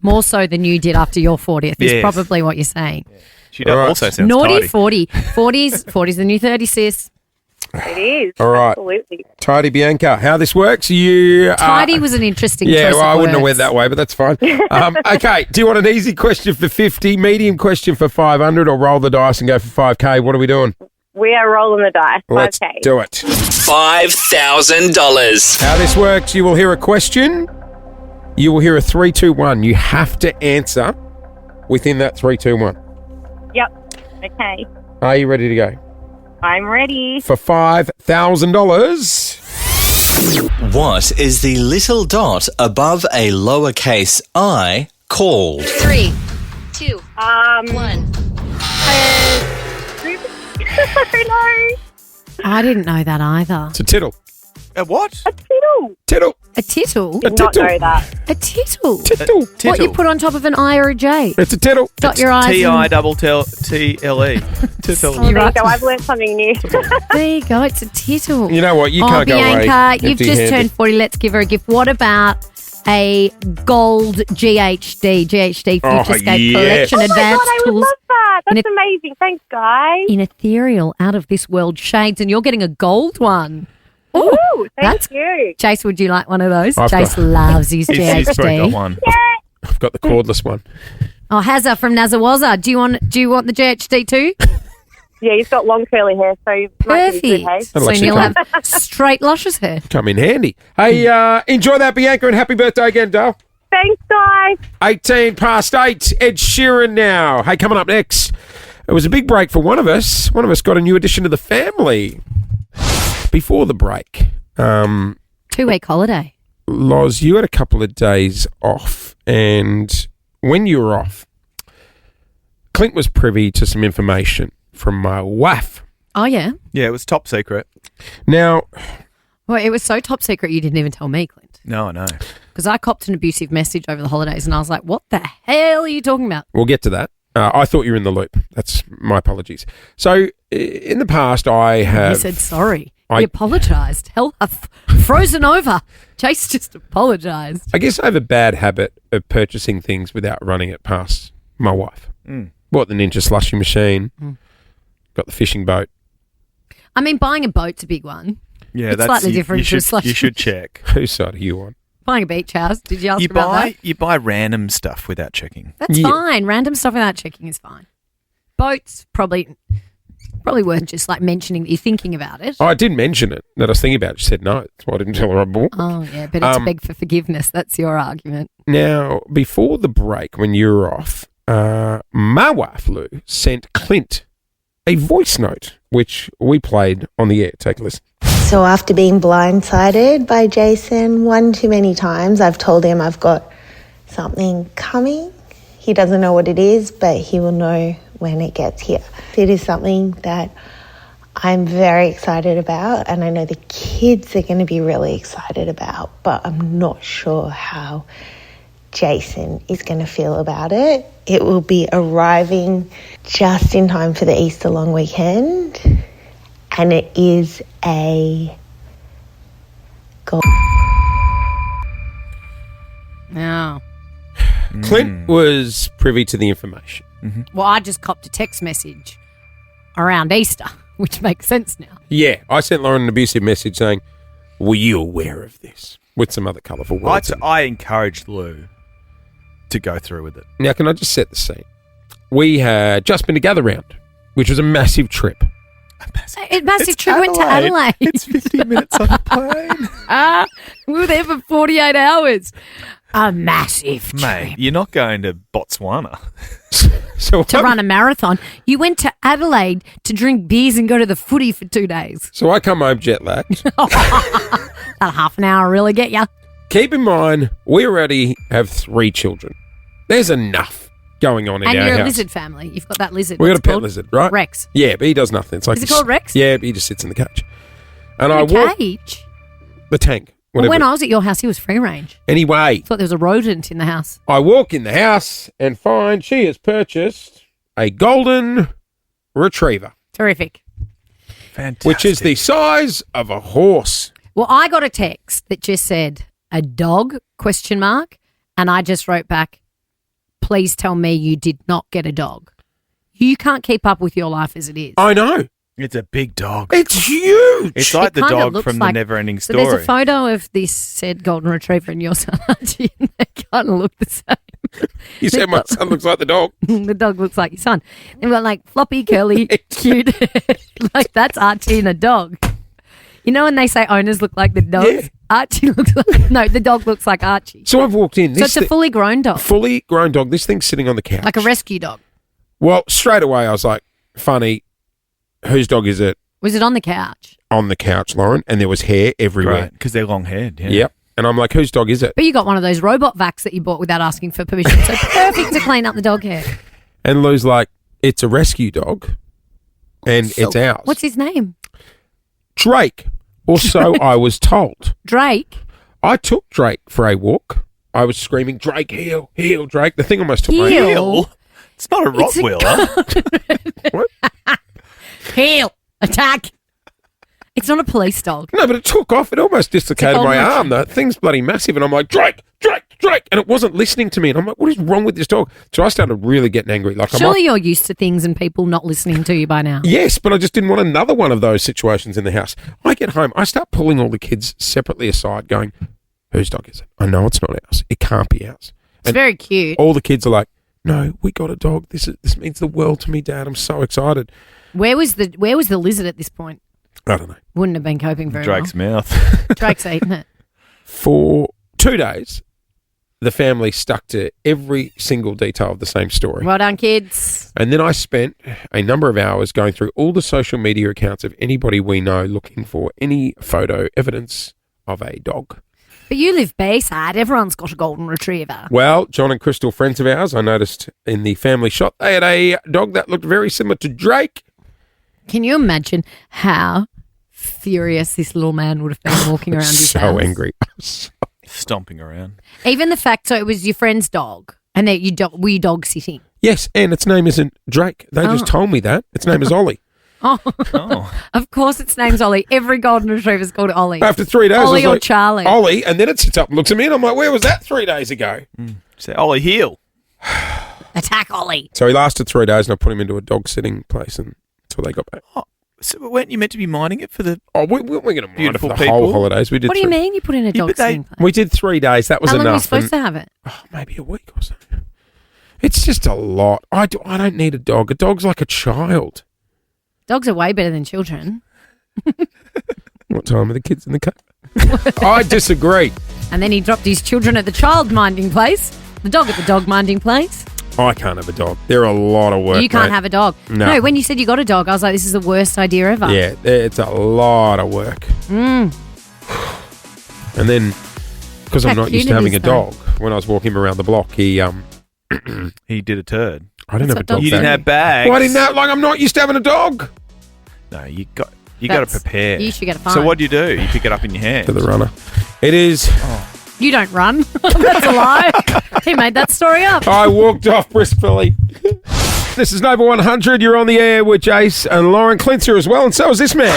B: More so than you did after your 40th is
C: Yes.
B: probably what you're saying.
C: She does also sounds
B: Naughty
C: tidy.
B: 40. 40's the new 30, sis.
E: It is.
A: All right.
E: Absolutely.
A: Tidy Bianca. How this works, you...
B: Tidy was an interesting
A: Yeah,
B: choice
A: well,
B: of
A: I wouldn't have
B: words.
A: went that way, but that's fine. Okay, do you want an easy question for 50, medium question for 500, or roll the dice and go for 5K? What are we doing?
E: We are rolling the dice.
A: Let's
E: 5K.
A: do it.
Q: $5,000.
A: How this works, you will hear a question. You will hear a 3, 2, 1. You have to answer within that 3, 2, 1.
Q: Okay.
A: Are you ready to go?
Q: I'm ready.
A: For $5,000.
K: What is the little dot above a lowercase I called?
B: 3, 2, 1. I didn't know that either.
A: It's a tittle.
C: A what?
Q: A tittle.
A: Tittle.
B: A tittle?
A: A tittle.
Q: Know that.
B: A tittle?
A: Tittle.
B: What you put on top of an I or a J?
A: It's a tittle.
B: Dot your eyes.
C: T-I-double-T-L-E. Tittle.
Q: There you go. I've learned something new.
B: There you go. It's a tittle.
A: You know what? You can't go away
B: Bianca, you've just
A: empty-handed.
B: turned 40. Let's give her a gift. What about a gold GHD Futurescape collection
Q: Oh my
B: advanced
Q: God, I would
B: tools
Q: love that. That's
B: in
Q: amazing. Thanks, guys.
B: in ethereal out of this world shades, and you're getting a gold one.
Q: Ooh,
B: That's-
Q: thank you.
B: Jace, would you like one of those?
A: I've
B: Jace
A: got-
B: loves his
C: He's probably got
B: GHD.
C: one.
A: I've got the cordless one.
B: Oh, Hazza from Nazawaza. Do you want the GHD too?
Q: Yeah, he's got long curly hair, so you might be good, hey?
B: Perfect.
A: That'll
B: Soon
A: actually
B: you'll
A: come.
B: have straight luscious hair.
A: Come in handy. Hey, enjoy that, Bianca, and happy birthday again, Dale.
Q: Thanks, guys.
A: 18 past 8. Ed Sheeran now. Hey, coming up next. It was a big break for one of us. One of us got a new addition to the family. Before the break,
B: 2-week holiday.
A: Loz, you had a couple of days off, and when you were off, Clint was privy to some information from my wife.
B: Oh, yeah?
C: Yeah, it was top secret.
A: Now,
B: Well, it was so top secret you didn't even tell me, Clint.
C: No, I know.
B: Because I copped an abusive message over the holidays and I was like, what the hell are you talking about?
A: we'll get to that. I thought you were in the loop. That's my apologies. So, in the past, I have...
B: You said sorry.
A: I-
B: He apologised. Hell, I've frozen over. Chase just apologised.
A: I guess I have a bad habit of purchasing things without running it past my wife. Bought the Ninja slushing machine, got the fishing boat.
B: I mean, buying a boat's a big one.
C: Yeah,
B: It's
C: that's
B: slightly
C: you,
B: different
C: You
B: to
C: should,
B: a slush
C: you should check.
A: Whose side are you on?
B: Buying a beach house. Did you ask
C: You
B: about that?
C: buy random stuff without checking.
B: That's
A: Yeah.
B: fine. Random stuff without checking is fine. Boats, probably worth just like mentioning that you're thinking about it.
A: Oh, I did mention it, that I was thinking about it. She said no. That's why I didn't tell her I bought it.
B: Oh, yeah, but it's a beg for forgiveness. That's your argument.
A: Now, before the break, when you were off, my wife, Lou, sent Clint a voice note, which we played on the air. Take a listen.
R: So after being blindsided by Jason one too many times, I've told him I've got something coming. He doesn't know what it is, but he will know when it gets here. It is something that I'm very excited about, and I know the kids are going to be really excited about, but I'm not sure how Jason is going to feel about it. It will be arriving just in time for the Easter long weekend, and it is a gold.
B: No.
A: Clint was privy to the information.
B: Well, I just copped a text message around Easter, which makes sense now.
A: Yeah, I sent Lauren an abusive message saying, were you aware of this? With some other colourful words.
C: I encouraged Lou to go through with it.
A: Now, can I just set the scene? We had just been to Gather Round, which was a massive trip.
B: A massive trip went to Adelaide.
C: It's 50 minutes on a plane.
B: We were there for 48 hours. A massive trip.
C: Mate, you're not going to Botswana.
A: So
B: To run a marathon. You went to Adelaide to drink beers and go to the footy for 2 days.
A: So I come home jet lagged.
B: That half an hour really get you.
A: Keep in mind, we already have 3 children. There's enough going on in
B: And
A: our
B: you're a
A: house.
B: lizard family. You've got that lizard.
A: We got a
B: What's it
A: pet
B: called?
A: lizard, right?
B: Rex.
A: Yeah, but he does nothing. It's like
B: Is it called Rex?
A: Yeah, but he just sits in the cage. And
B: In
A: I
B: a
A: walk
B: cage?
A: the tank.
B: Well,
A: Whatever.
B: when I was at your house, he was free range.
A: Anyway,
B: Thought there was a rodent in the house.
A: I walk in the house and find she has purchased a golden retriever,
B: Terrific.
C: Fantastic.
A: which is the size of a horse.
B: Well, I got a text that just said a dog ? And I just wrote back, please tell me you did not get a dog. You can't keep up with your life as it is.
A: I know.
C: It's a big dog.
A: It's huge.
C: It's like
B: It
C: the
B: kinda
C: dog
B: looks
C: from
B: like-
C: the Never-Ending
B: So
C: Story.
B: there's a photo of this said golden retriever and your son, Archie, and they kind of look the same.
A: You said my son looks like the dog.
B: The dog looks like your son. They've got like floppy, curly, cute. Like that's Archie and a dog. You know when they say owners look like the dogs?
A: Yeah.
B: Archie looks like, no, the dog looks like Archie.
A: So I've walked in.
B: So it's a fully grown dog.
A: Fully grown dog. This thing's sitting on the couch.
B: Like a rescue dog.
A: Well, straight away I was like, funny. Whose dog is it?
B: Was it on the couch?
A: On the couch, Lauren, and there was hair everywhere.
C: Because they're long-haired. Yeah.
A: Yep. And I'm like, whose dog is it?
B: But you got one of those robot vacs that you bought without asking for permission. So perfect to clean up the dog hair.
A: And Lou's like, it's a rescue dog, and it's ours.
B: What's his name?
A: Drake. Or so I was told.
B: Drake?
A: I took Drake for a walk. I was screaming, Drake, heel, heel, Drake. The thing almost took my
B: Heel?
C: It's not a Rottweiler.
A: What?
B: Heel. Attack. It's not a police dog.
A: No, but it took off. It almost dislocated my arm. The thing's bloody massive. And I'm like, Drake, Drake, Drake. And it wasn't listening to me. And I'm like, what is wrong with this dog? So I started really getting angry. Like,
B: Surely you're used to things and people not listening to you by now.
A: Yes, but I just didn't want another one of those situations in the house. I get home. I start pulling all the kids separately aside going, whose dog is it? I know it's not ours. It can't be ours.
B: It's very cute.
A: All the kids are like, no, we got a dog. This means the world to me, Dad. I'm so excited.
B: Where was the lizard at this point?
A: I don't know.
B: Wouldn't have been coping very
C: Drake's
B: well.
C: mouth.
B: Drake's eaten it.
A: For 2 days, the family stuck to every single detail of the same story.
B: Well done, kids.
A: And then I spent a number of hours going through all the social media accounts of anybody we know looking for any photo evidence of a dog.
B: But you live Bayside. Everyone's got a golden retriever.
A: Well, John and Crystal, friends of ours, I noticed in the family shot, they had a dog that looked very similar to Drake.
B: Can you imagine how furious this little man would have been walking around his house?
A: So angry.
C: Stomping around.
B: Even the fact, so it was your friend's dog, and that were you dog sitting?
A: Yes, and its name isn't Drake. They just told me that. Its name is Ollie.
B: Oh. Of course its name's Ollie. Every golden retriever's called Ollie.
A: After 3 days,
B: Ollie
A: I was
B: or
A: like,
B: Charlie.
A: Ollie, and then it sits up and looks at me, and I'm like, where was that 3 days ago?
C: Say, Ollie, heel.
B: Attack Ollie.
A: So he lasted 3 days, and I put him into a dog sitting place until they got back.
C: So weren't you meant to be minding it for the
A: we're going to mind it
C: beautiful
A: for the
C: people?
A: whole holidays. We did.
B: What do you mean you put in a dog sitting place?
A: We did 3 days. That was
B: How
A: enough.
B: long were you supposed
A: and-
B: to have it?
A: Maybe a week or so. It's just a lot. I don't need a dog. A dog's like a child.
B: Dogs are way better than children.
A: What time are the kids in the car? I disagree.
B: And then he dropped his children at the child minding place, the dog at the dog minding place.
A: I can't have a dog. They're a lot of work.
B: You can't
A: mate.
B: have a dog.
A: No.
B: When you said you got a dog, I was like, this is the worst idea ever.
A: Yeah, it's a lot of work.
B: Mm.
A: And then, because I'm
B: How
A: not used
B: cute
A: to
B: it
A: having
B: is,
A: a dog, when I was walking him around the block, he
C: he did a turd.
A: I didn't have a dog.
C: You didn't have bags.
A: Well, I didn't have, I'm not used to having a dog.
C: No, you got to prepare.
B: You should get a fine.
C: So what do? You pick it up in your hand.
A: To the runner. It is.
B: You don't run. That's a lie. He made that story up.
A: I walked off briskly. This is Nova 100. You're on the air with Jase and Lauren. Clint's here as well, and so is this man.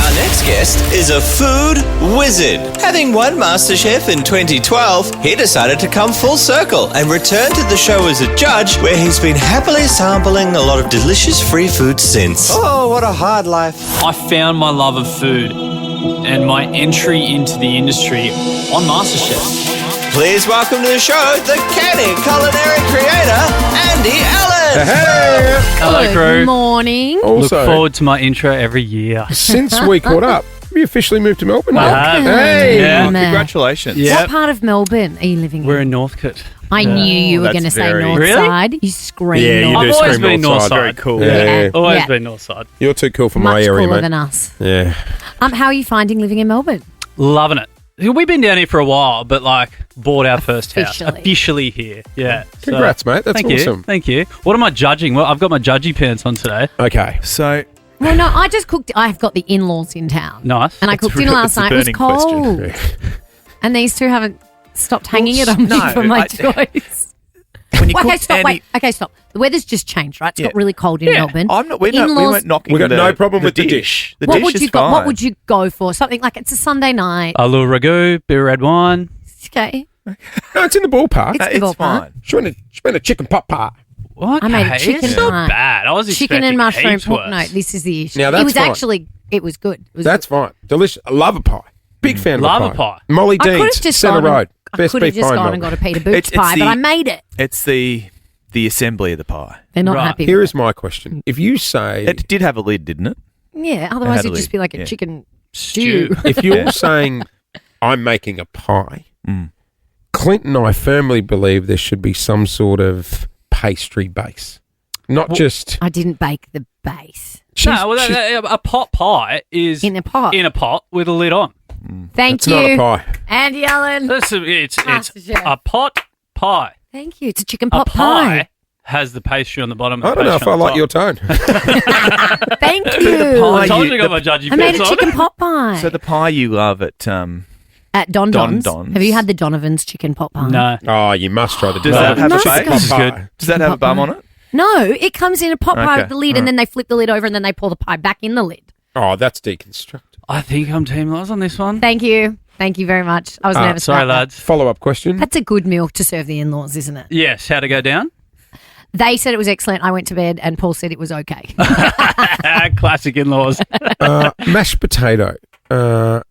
K: Our next guest is a food wizard. Having won Masterchef in 2012, he decided to come full circle and return to the show as a judge, where he's been happily sampling a lot of delicious free food since. Oh, what a hard life.
S: I found my love of food and my entry into the industry on Masterchef.
K: Please welcome to the show the canny culinary creator, Andy Allen.
A: Hey!
S: Hello, crew.
B: Good morning.
A: Also,
S: Look forward to my intro every year.
A: since we caught up, you officially moved to Melbourne.
S: I have.
A: Hey!
S: Yeah.
C: Congratulations.
B: What part of Melbourne are you living in?
S: We're in Northcote.
B: I knew you were
C: that's
B: going to say
C: very-
B: north
S: Really?
B: side. You scream
A: Yeah, you
B: north.
A: do
S: I've always
A: scream
S: been
A: north
S: north
A: side.
S: side.
C: Very cool.
A: Yeah.
S: Always
B: Yeah.
S: been north side.
A: You're too cool for
B: Much
A: my area,
B: cooler
A: mate.
B: than us.
A: Yeah.
B: How are you finding living in Melbourne?
S: Loving it. We've been down here for a while, but bought our first house.
B: Officially.
S: Officially here. Yeah. So,
A: Congrats, mate. That's
S: thank
A: awesome.
S: You. Thank you. What am I judging? Well, I've got my judgy pants on today.
A: Okay.
C: So
B: Well, no, I just cooked. I've got the in-laws in town.
S: Nice.
B: And I cooked dinner last night. It was cold. And these two haven't stopped hanging it on me for my choice.
C: When you
B: Okay,
C: cook
B: stop.
C: Andy-
B: Wait. Okay, stop. The weather's just changed, right? It's
C: Yeah.
B: got really cold in
C: Yeah,
B: Melbourne.
C: we
B: In-laws-
C: weren't knocking.
A: We got
C: the,
A: no problem
C: the
A: with the
C: dish. The
B: what
C: dish
B: would
C: is
B: you go?
C: fine.
B: What would you go for? Something like it's a Sunday night.
S: A little ragu, bit of red wine.
B: Okay.
A: No, it's in the ballpark.
B: It's the ballpark.
C: fine.
A: She went a chicken pot pie.
S: Okay.
B: I made a chicken
S: It's not
B: pie.
S: bad. I was
B: Chicken
S: expecting
B: and mushroom
S: heaps
B: pork.
S: worse.
B: No, this is the issue.
A: Now,
B: It
A: that's
B: was
A: fine.
B: actually, it was good. It was
A: That's fine. Delicious. I love a pie. Big fan
S: Love
A: of
S: a
A: a
S: pie.
A: pie. Molly
B: I could
A: Dean's,
B: have just
A: Centre
B: gone.
A: Road.
B: I
A: Best
B: could have
A: beef
B: just
A: pie in
B: gone and
A: Melbourne.
B: got a Peter Boots
C: It's
B: pie, but
C: the-
B: I made it.
C: It's the assembly of the pie.
B: They're not
S: Right.
B: happy.
A: Here
B: with
A: is my question. If you say,
C: It did have a lid, didn't it?
B: it. Yeah,
C: had
B: otherwise
C: a
B: it'd just
C: lid,
B: be like a
C: yeah.
B: chicken stew.
A: if you're saying I'm making a pie,
C: Mm.
A: Clint and I firmly believe there should be some sort of pastry base. Not just.
B: I didn't bake the base.
T: No, well, a pot pie is
B: in a pot
T: with a lid on.
B: Thank
A: That's
B: you.
A: not a pie.
B: Andy Allen.
T: It's
B: Masterchef.
T: a pot pie.
B: Thank you. It's a chicken pot
T: a pie has the pastry on the bottom. And
A: I don't know if I like your tone.
B: Thank you.
T: I told you I got my judgy
B: I made a
T: pants on.
B: chicken pot pie.
C: So the pie you love at
B: At Don Don's.
C: Don's.
B: Have you had the Donovan's chicken pot pie?
T: No.
A: Oh, you must try the.
C: Does that have a base?
A: This is good.
C: Does that have a bum on it?
B: No, it comes in a pot pie
C: Okay,
B: with the lid, and then they flip the lid over, and then they pour the pie back in the lid.
A: Oh, that's deconstructed.
T: I think I'm Team Loz on this one.
B: Thank you. Thank you very much. I was nervous
T: Sorry,
B: about that.
T: lads.
A: Follow-up question.
B: That's a good meal to serve the in-laws, isn't it?
T: Yes. How'd it go down?
B: They said it was excellent. I went to bed, and Paul said it was okay.
T: Classic in-laws.
A: Mashed potato,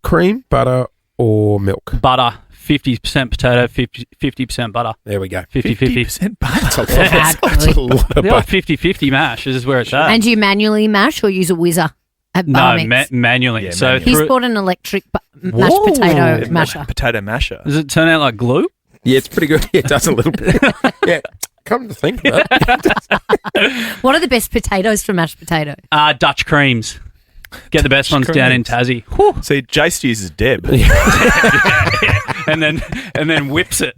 A: cream, butter, or milk?
T: Butter. 50% potato, 50% butter.
A: There we go.
T: 50-50.
C: 50% butter.
A: That's a lot of
T: The old
A: butter.
T: 50-50 mash is where it's at.
B: And do you manually mash or use a whizzer at
T: No,
B: Buttermix?
T: manually.
C: Yeah,
T: so
C: manually.
B: He's
T: through-
B: bought an electric mashed
A: Whoa.
B: potato masher.
C: Potato masher.
T: does it turn out like glue?
A: Yeah, it's pretty good. Yeah, it does a little bit. Yeah, come to think of it.
B: What are the best potatoes for mashed potato?
T: Dutch creams. Get the best ones down in Tassie.
C: See, Jase uses Deb.
T: and then whips it.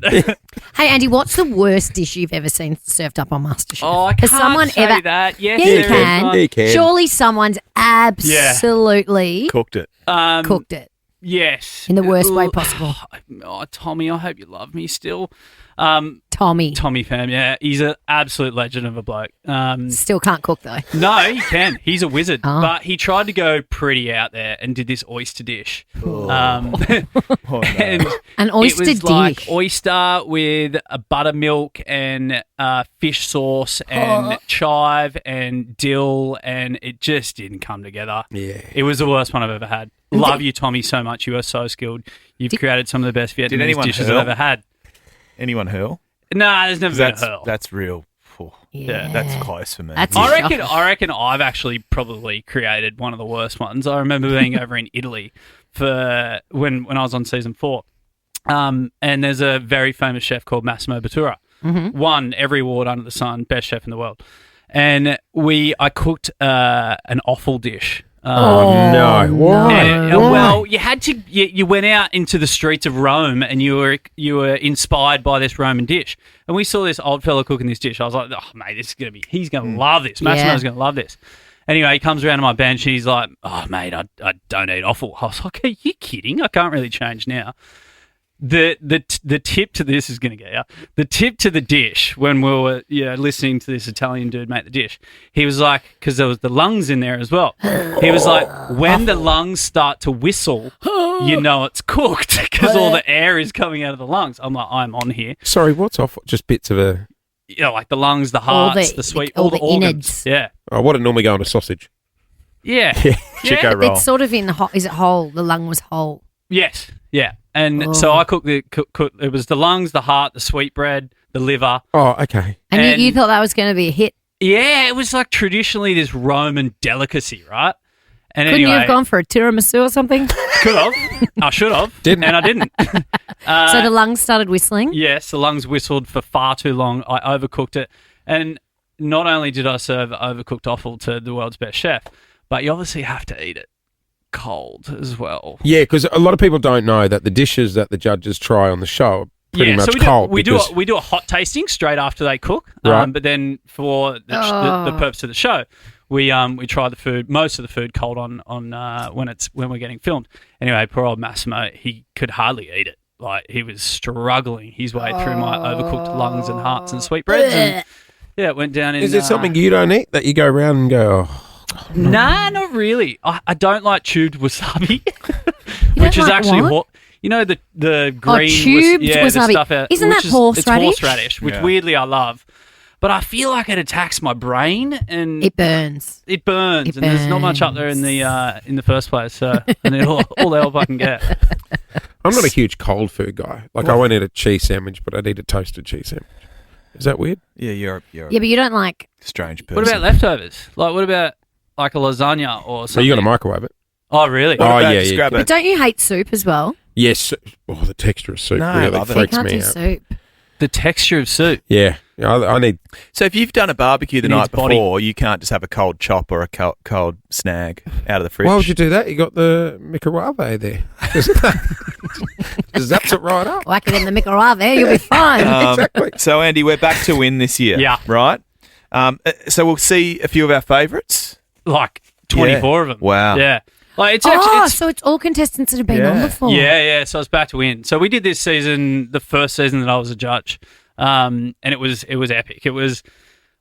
B: Hey, Andy, what's the worst dish you've ever seen served up on Masterchef?
T: Oh, I
B: Has
T: can't
B: someone
T: say
B: ever?
T: that. Yes,
B: Yeah,
T: there
B: you
T: is
B: can.
T: one.
A: You can.
B: Surely someone's absolutely
C: Cooked it.
B: cooked it
T: Yes.
B: in the worst way possible.
T: Oh, Tommy, I hope you love me still.
B: Tommy
T: Tommy fam, yeah. He's an absolute legend of a bloke.
B: still can't cook though.
T: No, he can. He's a wizard.
B: Oh.
T: But he tried to go pretty out there and did this oyster dish. And
B: An oyster
T: it was like
B: dish.
T: oyster with a buttermilk and fish sauce and chive and dill, and it just didn't come together.
A: Yeah.
T: It was the worst one I've ever had. Love you, Tommy, so much. You are so skilled. You've created some of the best Vietnamese
C: anyone
T: dishes
C: hurl?
T: I've ever had.
C: Anyone hurl?
T: Nah, there's never been a hurl.
C: That's real. Oh,
B: Yeah.
C: that's close for me.
B: That's
T: I reckon I've actually probably created one of the worst ones. I remember being over in Italy for when I was on season 4. And there's a very famous chef called Massimo Bottura. Won every award under the sun, best chef in the world. And I cooked an offal dish.
A: No. Why?
T: Well, you had to. You went out into the streets of Rome, and you were inspired by this Roman dish. And we saw this old fella cooking this dish. I was like, "Oh, mate, he's gonna love this. Massimo's gonna love this." Anyway, he comes around to my bench, and he's like, "Oh, mate, I don't eat offal." I was like, "Are you kidding? I can't really change now." The tip to this is going to get you. The tip to the dish when we were listening to this Italian dude make the dish, he was like, because there was the lungs in there as well. He was like, when the lungs start to whistle, you know it's cooked because all the air is coming out of the lungs. I'm like, I'm on here.
A: Sorry, what's off? Just bits of a.
T: Like the lungs, the hearts, the sweet, all the organs.
B: innards.
T: Yeah.
A: Oh, what would normally go on a sausage?
T: Yeah.
C: Chico roll.
B: It's sort of in is it whole? The lung was whole.
T: Yes. Yeah. And so I cooked it was the lungs, the heart, the sweetbread, the liver.
A: Oh, okay.
B: And you thought that was going to be a hit.
T: Yeah, it was like traditionally this Roman delicacy, right? And
B: Couldn't
T: anyway,
B: you have gone for a tiramisu or something?
T: Could have. I should have.
A: Didn't.
T: And I didn't.
B: So the lungs started whistling?
T: Yes, the lungs whistled for far too long. I overcooked it. And not only did I serve overcooked offal to the world's best chef, but you obviously have to eat it cold as well.
A: Yeah, because a lot of people don't know that the dishes that the judges try on the show are pretty much cold.
T: We do a hot tasting straight after they cook.
A: Right.
T: But then for the purpose of the show, we try the food, most of the food cold on when we're getting filmed. Anyway, poor old Massimo, he could hardly eat it. Like he was struggling his way through my overcooked lungs and hearts and sweetbreads. And yeah, it went down in.
A: Is there something you don't eat that you go around and go? Oh,
T: Nah, not really. I don't like tubed wasabi,
B: don't
T: which is
B: like
T: actually
B: what?
T: the green
B: tubed
T: the
B: wasabi.
T: stuff out,
B: Isn't that
T: which
B: horseradish?
T: It's horseradish, which weirdly I love. But I feel like it attacks my brain and
B: It burns.
T: It burns, and there's not much up there in the first place. So I need all the help I can get.
A: I'm not a huge cold food guy. Like I won't eat a cheese sandwich, but I'd eat a toasted cheese sandwich. Is that weird?
C: Yeah, you're
B: Yeah, but you don't like.
C: strange person.
T: What about leftovers? Like what about like a lasagna or
A: So
T: something?
A: you got to microwave it.
T: Oh really?
A: Oh yeah.
B: But don't you hate soup as well?
A: Yes. Oh, the texture of soup
C: No, I
A: really
C: love it.
B: You
A: freaks
B: can't
A: me
B: do
A: out.
B: soup.
T: the texture of soup.
A: Yeah. I need.
C: So if you've done a barbecue the
T: Needs
C: night
T: body.
C: before, you can't just have a cold chop or a cold snag out of the fridge.
A: Why would you do that? You got the microwave there. Just zaps it right up.
B: Whack it in the microwave there, you'll be fine.
A: Exactly.
C: So, Andy, we're back to win this year.
T: Yeah.
C: Right? So we'll see a few of our favourites.
T: Like 24 of them.
C: Wow.
T: Yeah. Like it's actually
B: so it's all contestants that have been on before.
T: Yeah. So it's back to win. So we did this season, the first season that I was a judge, and it was epic. It was.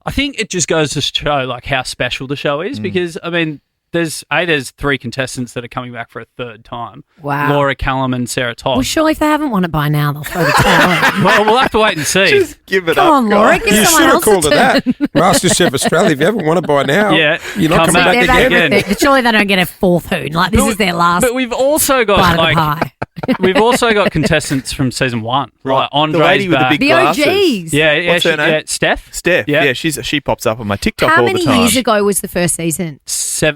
T: I think it just goes to show like how special the show is because I mean, there's 3 contestants that are coming back for a third time.
B: Wow.
T: Laura, Callum, and Sarah Todd.
B: Well, surely if they haven't won it by now, they'll throw the towel in.
T: Well, we'll have to wait and see.
C: Just give it
B: Come
C: up.
B: on, Laura,
C: guys.
B: give
A: You
B: someone
A: should have
B: else
A: called
B: a
A: it that.
B: turn.
A: MasterChef Australia, if you haven't won it by now,
T: Yeah,
A: you're not
T: come
A: coming
T: back
A: back
T: again.
A: again.
B: Surely they don't get a fourth hoon. Like, this is their last
T: But we've also got
B: bite of the
T: like
B: pie.
T: we've also got contestants from season 1. Like Andre's
C: the lady with the
T: back.
C: big
B: The
C: glasses.
B: OGs.
T: Yeah,
C: What's her name?
T: Steph.
C: Steph.
T: Yeah.
C: Yeah, she pops up on my TikTok
B: How
C: all the
B: many
C: time.
B: years ago was the first season?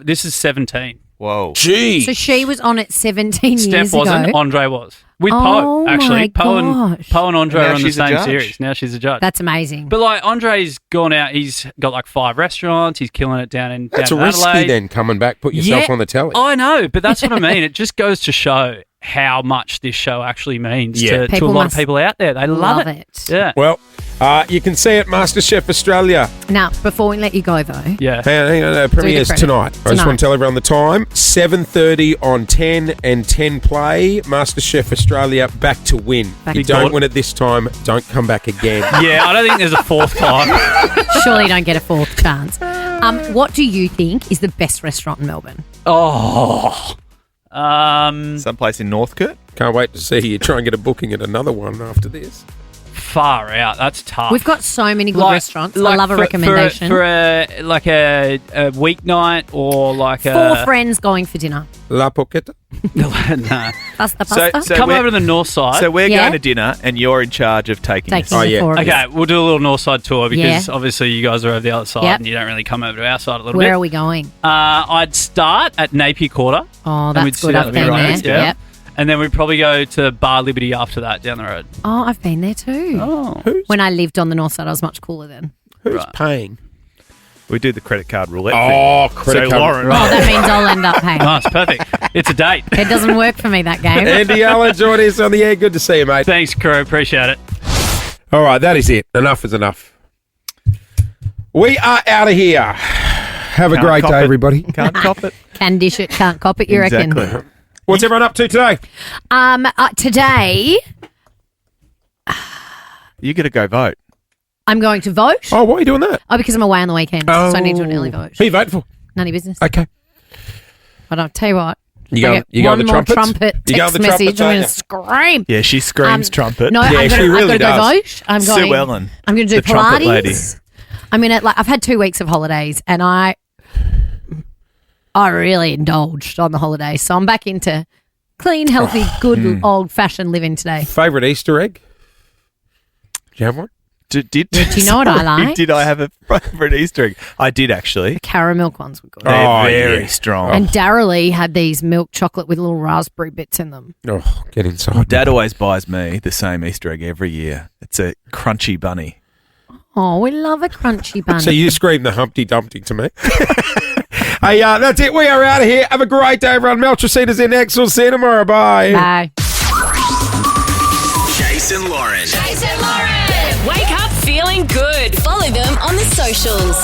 T: This is 17.
C: Whoa.
A: Gee.
B: So she was on it 17
T: Steph
B: years
T: wasn't.
B: ago.
T: Andre was. With
B: Oh
T: Poe, actually.
B: my
T: Poe
B: gosh.
T: and Andre
C: Now
T: are on the
C: she's a
T: same
C: judge.
T: series. Now she's a judge.
B: That's amazing.
T: But like Andre's gone out. He's got like 5 restaurants. He's killing it down in
A: That's
T: down in
A: risky
T: Adelaide.
A: then, coming back, put yourself
T: Yeah,
A: on the telly.
T: I know, but that's what I mean. It just goes to show how much this show actually means
A: Yeah.
T: to a
B: People
T: lot of
B: must
T: people out there. They love it. Yeah.
A: Well, you can see it, MasterChef Australia.
B: Now, before we let you go, though,
T: Yeah.
A: Hang on, premieres
B: credit.
A: tonight. I just want to tell everyone the time. 7:30 on 10 and 10 play. MasterChef Australia back to win.
B: Back
A: You
B: to
A: don't
T: win.
A: win it this time, don't come back again.
T: Yeah, I don't think there's a fourth time.
B: surely you don't get a fourth chance. What do you think is the best restaurant in Melbourne?
T: Oh.
C: Someplace in Northcote?
A: Can't wait to see you try and get a booking at another one after this.
T: Far out. That's tough.
B: We've got so many good restaurants. I love a
T: for-
B: recommendation.
T: For a weeknight or like a...
B: 4 friends going for dinner.
A: La Poqueta?
T: No.
B: Pasta,
C: So-
B: pasta.
C: so
T: Come
C: we're-
T: over to the north side.
C: So we're
B: Yeah.
C: going to dinner and you're in charge of taking us.
B: Taking the 4 of us.
T: Okay, we'll do a little north side tour because
B: Yeah.
T: obviously you guys are over the other side
B: Yep.
T: and you don't really come over to our side a little
B: Where
T: bit.
B: are we going?
T: I'd start at Napier Quarter.
B: Oh,
T: and we'd
B: that's
T: sit
B: good.
T: out
B: I've
T: the
B: been
T: road,
B: there.
T: yeah.
B: Yep.
T: And then we'd probably go to Bar Liberty after that down the road.
B: Oh, I've been there too.
T: Oh.
B: When I lived on the north side, I was much cooler then.
A: Who's paying?
C: We do the credit card roulette
A: Oh,
C: thing.
A: credit
C: so
A: card.
C: Lauren,
B: Oh, that means I'll end up paying.
T: Nice, perfect. It's a date.
B: It doesn't work for me, that game.
A: Andy Allen joining us on the air. Good to see you, mate.
T: Thanks, crew. Appreciate it.
A: All right, that is it. Enough is enough. We are out of here. Have a
C: Can't
A: great
C: cop
A: day,
C: it.
A: everybody.
C: Can't cop it.
B: Can dish it, can't cop it, you reckon?
C: Exactly.
A: What's everyone up to today?
B: Today,
C: You got to go vote.
B: I'm going to vote.
A: Oh, why are you doing that?
B: Oh, because I'm away on the weekend, so I need to do an early vote.
A: Who you voting for?
B: None of your business.
A: Okay.
B: But I'll tell you what.
A: You go-
B: I get
A: you go
B: one
A: on the
B: more
A: trumpets?
B: trumpet
A: You go on
B: text
A: the trumpets,
B: message. I'm
A: aren't
B: going
A: you?
B: to scream.
C: Yeah, she screams trumpet.
B: No,
A: Yeah,
B: I'm
A: she
B: gonna,
A: really
B: I've got to
A: does.
B: go vote. I'm
C: Sue
B: going.
C: Ellen,
B: I'm going to do
C: the trumpet
B: Pilates.
C: lady.
B: I'm going to I've had 2 weeks of holidays, and I really indulged on the holidays, so I'm back into clean, healthy, good old-fashioned living today.
A: Favourite Easter egg? Do you have one?
C: Do
B: you know what I like?
C: Did I have a favourite Easter egg? I did actually.
B: The caramel ones were good.
C: They're very strong.
B: And Darrelly had these milk chocolate with little raspberry bits in them.
A: Oh, get inside.
C: Dad always buys me the same Easter egg every year. It's a crunchy bunny.
B: Oh, we love a crunchy bunny.
A: So you scream the Humpty Dumpty to me. Hey, that's it. We are out of here. Have a great day, everyone. Melcher Cedars in next. We'll see you tomorrow. Bye.
B: Bye.
U: Jase and Lauren.
V: Wake up feeling good. Follow them on the socials.